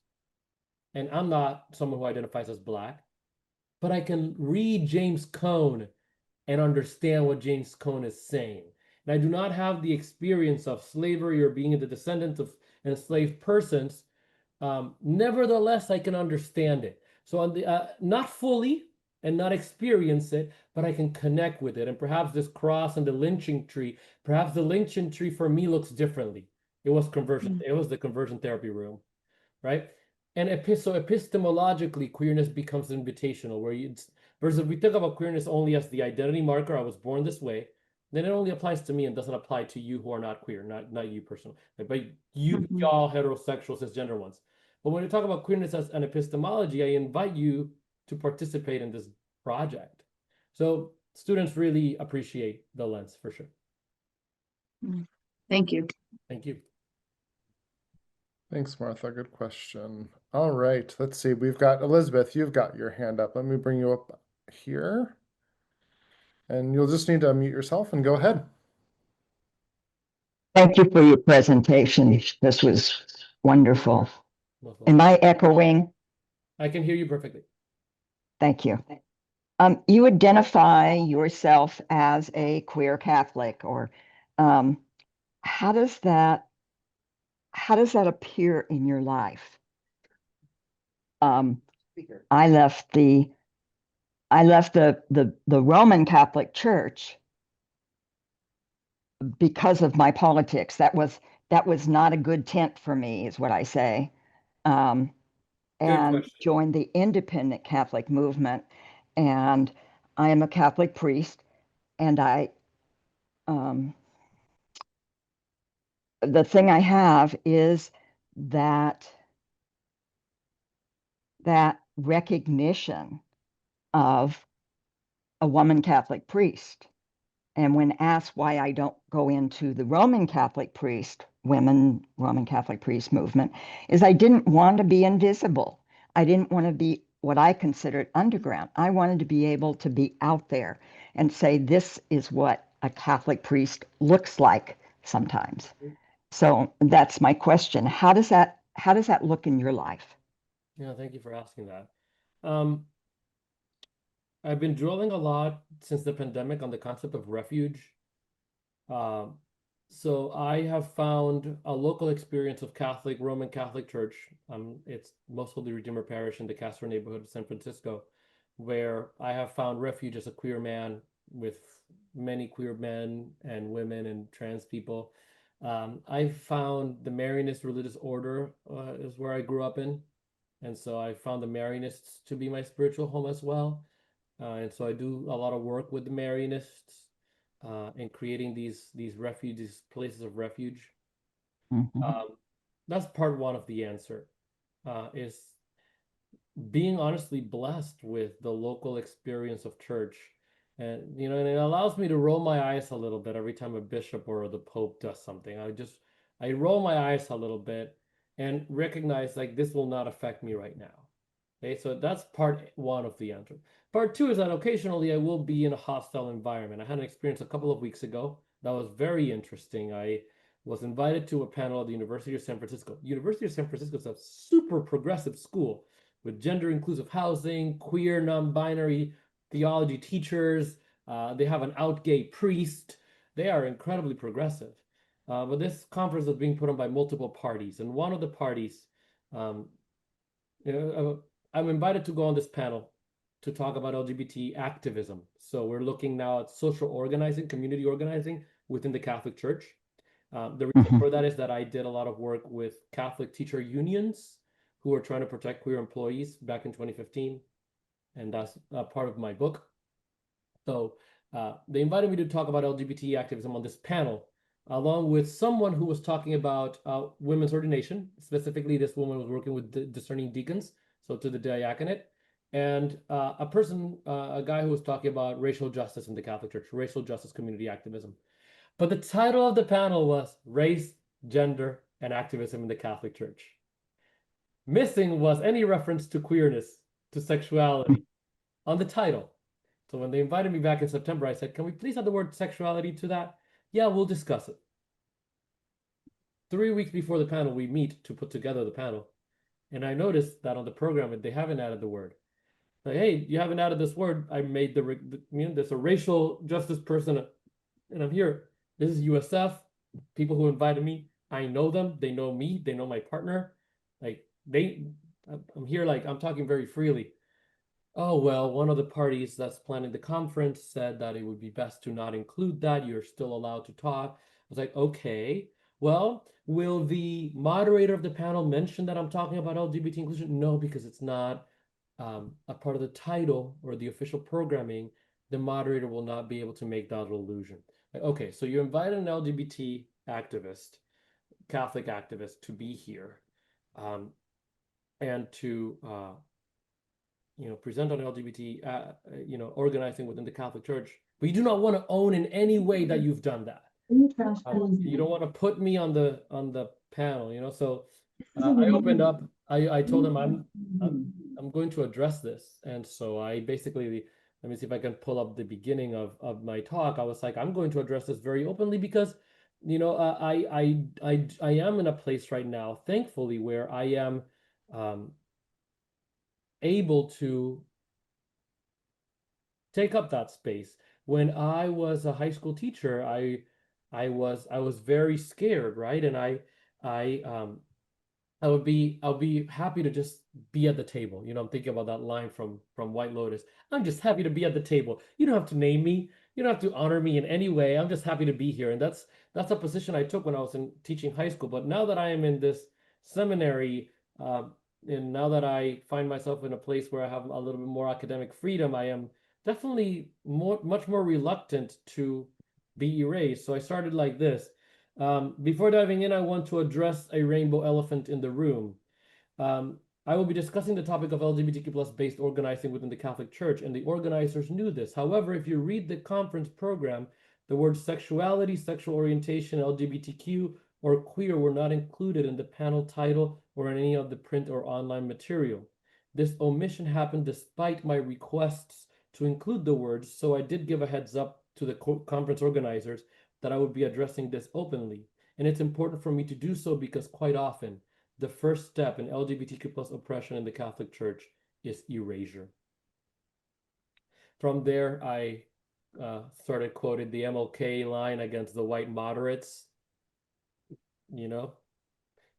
Speaker 2: and I'm not someone who identifies as black, but I can read James Cone and understand what James Cone is saying. And I do not have the experience of slavery or being the descendant of enslaved persons. Nevertheless, I can understand it. So on the not fully and not experience it, but I can connect with it. And perhaps this cross and the lynching tree, perhaps the lynching tree for me looks differently. It was conversion. It was the conversion therapy room, right? And so epistemologically, queerness becomes invitational, where versus if we think about queerness only as the identity marker, I was born this way, then it only applies to me and doesn't apply to you who are not queer, not you personally, but you, y'all heterosexual cisgender ones. But when we talk about queerness as an epistemology, I invite you to participate in this project. So students really appreciate the lens for sure.
Speaker 1: Thank you.
Speaker 2: Thank you.
Speaker 3: Thanks, Martha. Good question. All right, let's see. We've got Elizabeth, you've got your hand up. Let me bring you up here. And you'll just need to unmute yourself and go ahead.
Speaker 5: Thank you for your presentation. This was wonderful. Am I echoing?
Speaker 2: I can hear you perfectly.
Speaker 5: Thank you. You identify yourself as a queer Catholic, or how does that appear in your life? I left the Roman Catholic Church because of my politics. That was not a good tent for me, is what I say. And joined the independent Catholic movement. And I am a Catholic priest, and the thing I have is that recognition of a woman Catholic priest. And when asked why I don't go into the Roman Catholic priest movement, is I didn't want to be invisible. I didn't want to be what I considered underground. I wanted to be able to be out there and say, this is what a Catholic priest looks like sometimes. So that's my question. How does that look in your life?
Speaker 2: Yeah, thank you for asking that. I've been dwelling a lot since the pandemic on the concept of refuge. So I have found a local experience of Roman Catholic Church. It's Most Holy Redeemer Parish in the Castro neighborhood of San Francisco, where I have found refuge as a queer man with many queer men and women and trans people. I found the Marianist religious order is where I grew up in. And so I found the Marianists to be my spiritual home as well. And so I do a lot of work with the Marianists in creating these places of refuge. That's part one of the answer, is being honestly blessed with the local experience of church. And and it allows me to roll my eyes a little bit every time a bishop or the Pope does something. I roll my eyes a little bit and recognize like this will not affect me right now. Okay, so that's part one of the answer. Part two is that occasionally I will be in a hostile environment. I had an experience a couple of weeks ago that was very interesting. I was invited to a panel at the University of San Francisco. University of San Francisco is a super progressive school with gender inclusive housing, queer, non-binary theology teachers. They have an out gay priest. They are incredibly progressive. But this conference was being put on by multiple parties, and one of the parties, I'm invited to go on this panel to talk about LGBT activism. So we're looking now at social organizing, community organizing within the Catholic Church. The reason for that is that I did a lot of work with Catholic teacher unions who are trying to protect queer employees back in 2015. And that's part of my book. So they invited me to talk about LGBT activism on this panel, along with someone who was talking about women's ordination. Specifically, this woman was working with discerning deacons, so to the diaconate, and a guy who was talking about racial justice in the Catholic Church, racial justice community activism. But the title of the panel was Race, Gender, and Activism in the Catholic Church. Missing was any reference to queerness, to sexuality on the title. So when they invited me back in September, I said, can we please add the word sexuality to that? Yeah, we'll discuss it. 3 weeks before the panel, we meet to put together the panel. And I noticed that on the program, they haven't added the word. Like, hey, you haven't added this word. I made there's a racial justice person, and I'm here. This is USF, people who invited me. I know them. They know me. They know my partner. Like I'm here, like I'm talking very freely. Oh, well, one of the parties that's planning the conference said that it would be best to not include that. You're still allowed to talk. I was like, okay, well, will the moderator of the panel mention that I'm talking about LGBT inclusion? No, because it's not a part of the title or the official programming. The moderator will not be able to make that allusion. Like, okay, so you invited an LGBT activist, Catholic activist, to be here and to present on LGBT, organizing within the Catholic Church, but you do not want to own in any way that you've done that. You don't want to put me on the panel, So I opened up. I told him I'm going to address this, and so I basically, let me see if I can pull up the beginning of my talk. I was like, I'm going to address this very openly because I am in a place right now, thankfully, where I am able to take up that space. When I was a high school teacher, I was very scared, right? And I'll be happy to just be at the table. I'm thinking about that line from White Lotus. I'm just happy to be at the table. You don't have to name me. You don't have to honor me in any way. I'm just happy to be here. And that's a position I took when I was teaching high school. But now that I am in this seminary, and now that I find myself in a place where I have a little bit more academic freedom, I am definitely much more reluctant to be erased. So I started like this. Before diving in, I want to address a rainbow elephant in the room. I will be discussing the topic of LGBTQ plus based organizing within the Catholic Church, and the organizers knew this. However, if you read the conference program, the words sexuality, sexual orientation, LGBTQ, or queer were not included in the panel title or in any of the print or online material. This omission happened despite my requests to include the words, so I did give a heads up to the conference organizers that I would be addressing this openly. And it's important for me to do so because quite often, the first step in LGBTQ plus oppression in the Catholic Church is erasure. From there, I started quoting the MLK line against the white moderates. I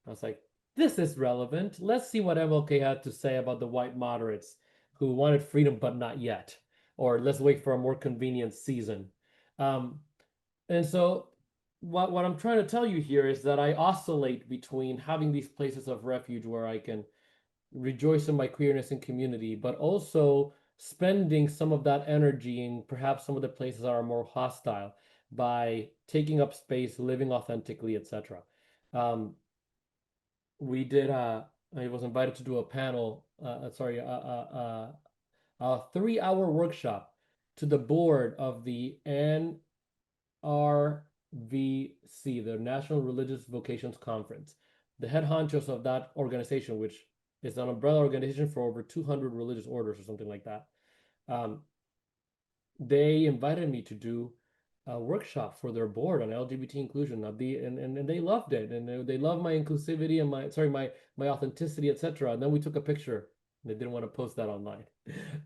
Speaker 2: was like, this is relevant. Let's see what MLK had to say about the white moderates who wanted freedom but not yet. Or let's wait for a more convenient season. And so what I'm trying to tell you here is that I oscillate between having these places of refuge where I can rejoice in my queerness and community, but also spending some of that energy in perhaps some of the places that are more hostile by taking up space, living authentically, etc. We did I was invited to do a panel, a 3-hour workshop to the board of the NRVC, the National Religious Vocations Conference. The head honchos of that organization, which is an umbrella organization for over 200 religious orders or something like that, they invited me to do a workshop for their board on LGBT inclusion, and they loved it, and they loved my inclusivity and my authenticity, etc. And then we took a picture. They didn't want to post that online.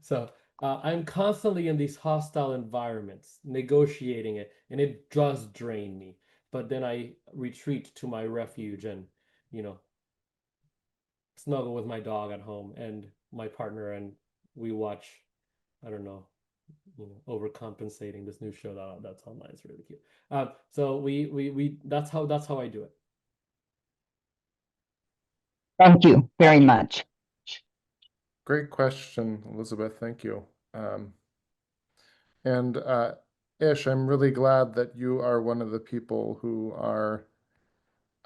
Speaker 2: So I'm constantly in these hostile environments, negotiating it, and it does drain me. But then I retreat to my refuge and, snuggle with my dog at home and my partner, and we watch, I don't know, overcompensating, this new show that's online. It's really cute. So we that's how I do it.
Speaker 5: Thank you very much.
Speaker 3: Great question, Elizabeth. Thank you. And Ish, I'm really glad that you are one of the people who are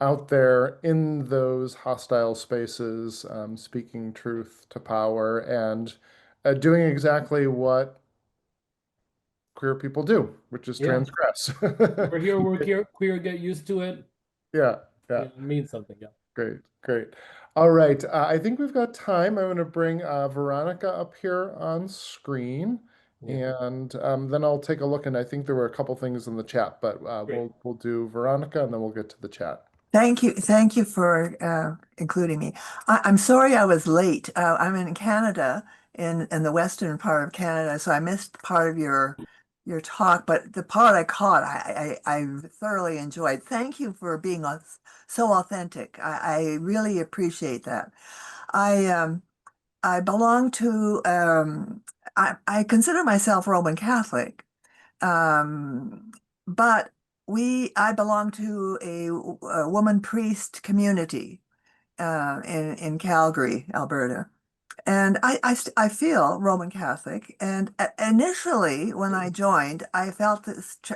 Speaker 3: out there in those hostile spaces, speaking truth to power and doing exactly what queer people do, which is transgress.
Speaker 2: We're here, queer, get used to it.
Speaker 3: Yeah.
Speaker 2: It means something, yeah.
Speaker 3: Great, great. All right, I think we've got time. I'm going to bring Veronica up here on screen,
Speaker 2: Yeah.
Speaker 3: and then I'll take a look. And I think there were a couple things in the chat, but
Speaker 2: Great.
Speaker 3: we'll do Veronica, and then we'll get to the chat.
Speaker 6: Thank you for including me. I'm sorry I was late. I'm in Canada, in the western part of Canada, so I missed part of your talk, but the part I caught, I thoroughly enjoyed. Thank you for being so authentic. I really appreciate that. I belong to I consider myself Roman Catholic, but I belong to a woman priest community in Calgary, Alberta. And I feel Roman Catholic. And initially, when I joined, I felt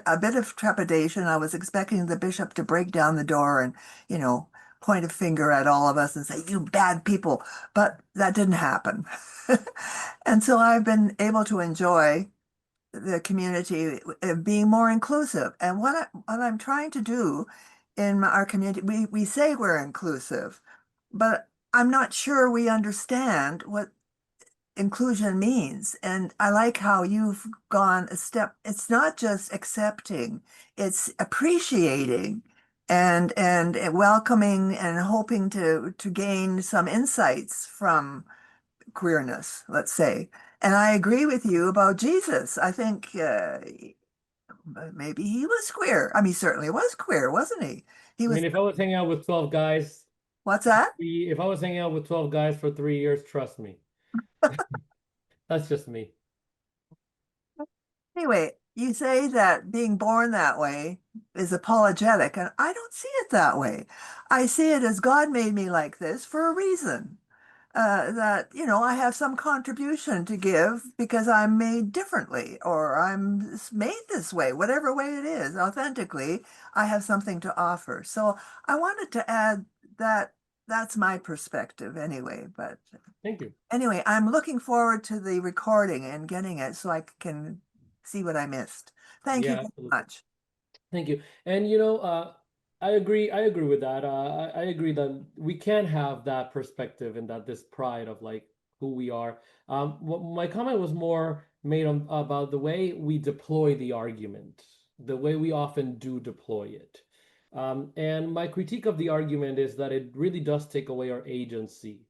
Speaker 6: a bit of trepidation. I was expecting the bishop to break down the door and, you know, point a finger at all of us and say, "You bad people." But that didn't happen. And so I've been able to enjoy the community being more inclusive. And what I'm trying to do in our community, we say we're inclusive, but I'm not sure we understand what inclusion means. And I like how you've gone a step. It's not just accepting, it's appreciating and welcoming and hoping to gain some insights from queerness, let's say. And I agree with you about Jesus. I think maybe he was queer. I mean, he certainly was queer, wasn't he? He
Speaker 2: I
Speaker 6: was,
Speaker 2: mean, if I was hanging out with 12 guys,
Speaker 6: what's that?
Speaker 2: if I was hanging out with 12 guys for 3 years, trust me. That's just me.
Speaker 6: Anyway, you say that being born that way is apologetic, and I don't see it that way. I see it as God made me like this for a reason. That, you know, I have some contribution to give because I'm made differently or I'm made this way, whatever way it is, authentically, I have something to offer. So I wanted to add that that's my perspective anyway. But
Speaker 2: Thank you.
Speaker 6: anyway, I'm looking forward to the recording and getting it so I can see what I missed. Thank you
Speaker 2: Yeah,
Speaker 6: very
Speaker 2: absolutely.
Speaker 6: much.
Speaker 2: Thank you. And you know, I agree with that. I agree that we can have that perspective and that this pride of like who we are. My comment was more made on about the way we deploy the argument, the way we often do deploy it. And my critique of the argument is that it really does take away our agency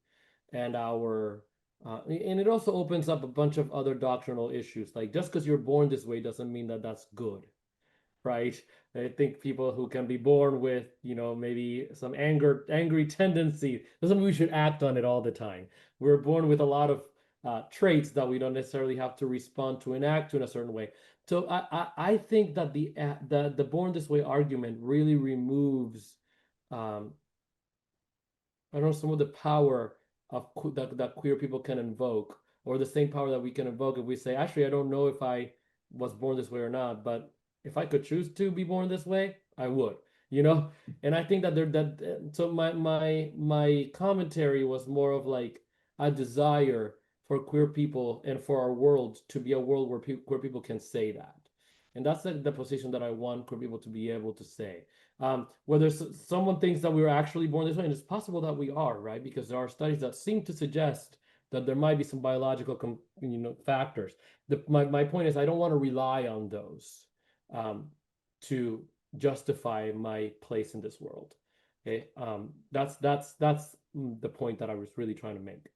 Speaker 2: and and it also opens up a bunch of other doctrinal issues. Like just because you're born this way doesn't mean that that's good, right? I think people who can be born with, you know, maybe some angry tendency doesn't mean we should act on it all the time. We're born with a lot of traits that we don't necessarily have to respond to and act to in a certain way. So I think that the born this way argument really removes I don't know, some of the power of that queer people can invoke, or the same power that we can invoke if we say, actually, I don't know if I was born this way or not, but if I could choose to be born this way, I would, you know? And I think so my commentary was more of like a desire for queer people and for our world to be a world where queer people can say that. And that's the position that I want queer people to be able to say. Whether someone thinks that we were actually born this way, and it's possible that we are, right? Because there are studies that seem to suggest that there might be some biological, factors. My point is, I don't want to rely on those to justify my place in this world. Okay, that's the point that I was really trying to make.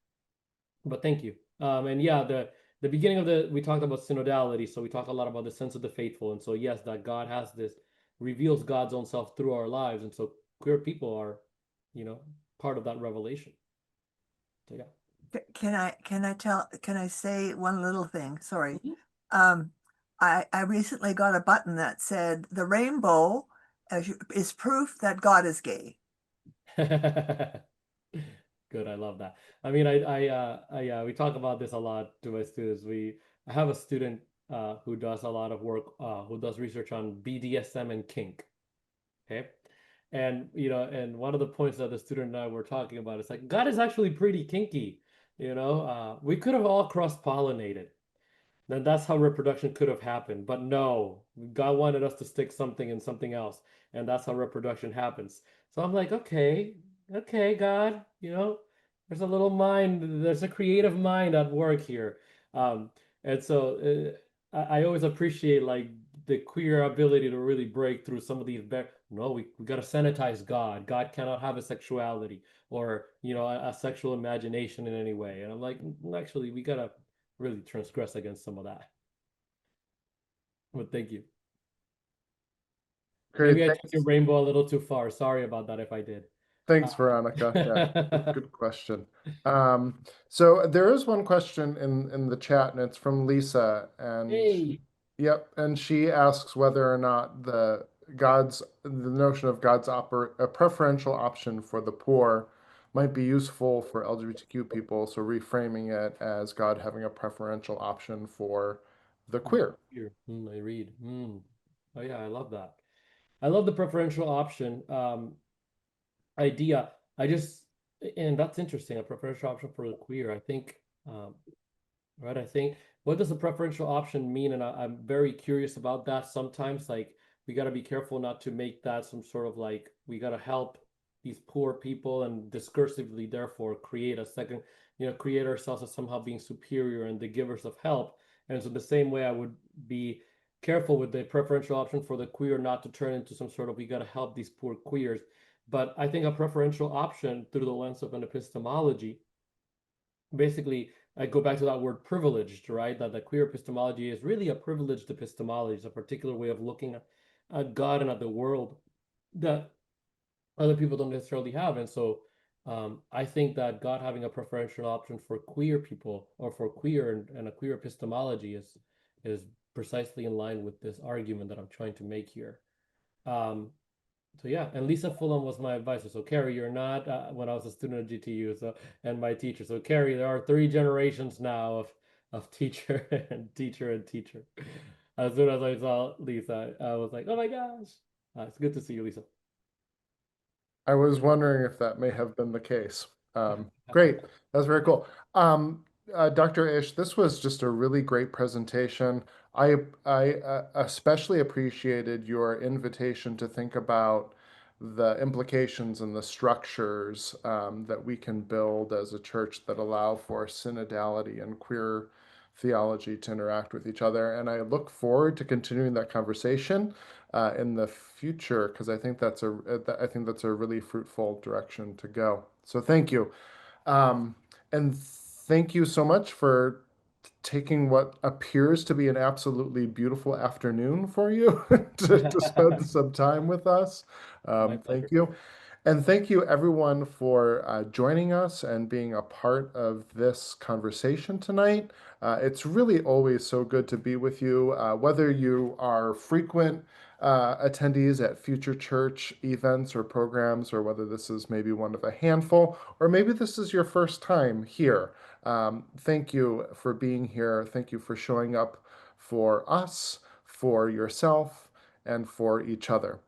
Speaker 2: But thank you. And yeah, the beginning of we talked about synodality, so we talk a lot about the sense of the faithful, and so yes, that God has this reveals God's own self through our lives, and so queer people are, part of that revelation. So yeah.
Speaker 6: Can I say one little thing? Sorry.
Speaker 2: Mm-hmm.
Speaker 6: I recently got a button that said the rainbow is proof that God is gay.
Speaker 2: Good, I love that. I mean, we talk about this a lot to my students. I have a student who does a lot of work, who does research on BDSM and kink. Okay. And and one of the points that the student and I were talking about is like, God is actually pretty kinky. We could have all cross-pollinated. Then that's how reproduction could have happened. But no, God wanted us to stick something in something else, and that's how reproduction happens. So I'm like, okay, okay, God, there's a little mind, there's a creative mind at work here. Um, and so I always appreciate like the queer ability to really break through some of these no, we got to sanitize God. God cannot have a sexuality or, a sexual imagination in any way. And I'm like, actually, we got to really transgress against some of that. But thank you.
Speaker 3: Great,
Speaker 2: Maybe I took
Speaker 3: thanks.
Speaker 2: your rainbow a little too far. Sorry about that if I did.
Speaker 3: Thanks, Veronica. Yeah, good question. So there is one question in the chat, and it's from Lisa, and
Speaker 2: Hey.
Speaker 3: yep, and she asks whether or not the notion of God's a preferential option for the poor might be useful for LGBTQ people. So reframing it as God having a preferential option for the queer.
Speaker 2: Here, I read. Oh yeah, I love that. I love the preferential option idea. And that's interesting, a preferential option for the queer. I think, right? I think, what does a preferential option mean? And I'm very curious about that. Sometimes, like, we got to be careful not to make that some sort of like, we got to help these poor people and discursively, therefore, create a second, create ourselves as somehow being superior and the givers of help. And so, the same way I would be careful with the preferential option for the queer not to turn into some sort of, we got to help these poor queers. But I think a preferential option through the lens of an epistemology, basically, I go back to that word privileged, right? That the queer epistemology is really a privileged epistemology. It's a particular way of looking at God and at the world that other people don't necessarily have. And so I think that God having a preferential option for queer people or for queer and a queer epistemology is precisely in line with this argument that I'm trying to make here. So yeah, and Lisa Fulham was my advisor. So Carrie, you're not when I was a student at GTU, and my teacher. So Carrie, there are 3 generations now of teacher and teacher and teacher. As soon as I saw Lisa, I was like, oh my gosh, it's good to see you, Lisa.
Speaker 3: I was wondering if that may have been the case. Great, that's very cool. Dr. Ish, this was just a really great presentation. I especially appreciated your invitation to think about the implications and the structures that we can build as a church that allow for synodality and queer theology to interact with each other. And I look forward to continuing that conversation in the future, because I think that's a really fruitful direction to go. So thank you. And thank you so much for taking what appears to be an absolutely beautiful afternoon for you to spend some time with us.
Speaker 2: My pleasure.
Speaker 3: Thank you. And thank you everyone for joining us and being a part of this conversation tonight. It's really always so good to be with you, whether you are frequent attendees at FutureChurch events or programs, or whether this is maybe one of a handful, or maybe this is your first time here. Thank you for being here. Thank you for showing up for us, for yourself, and for each other.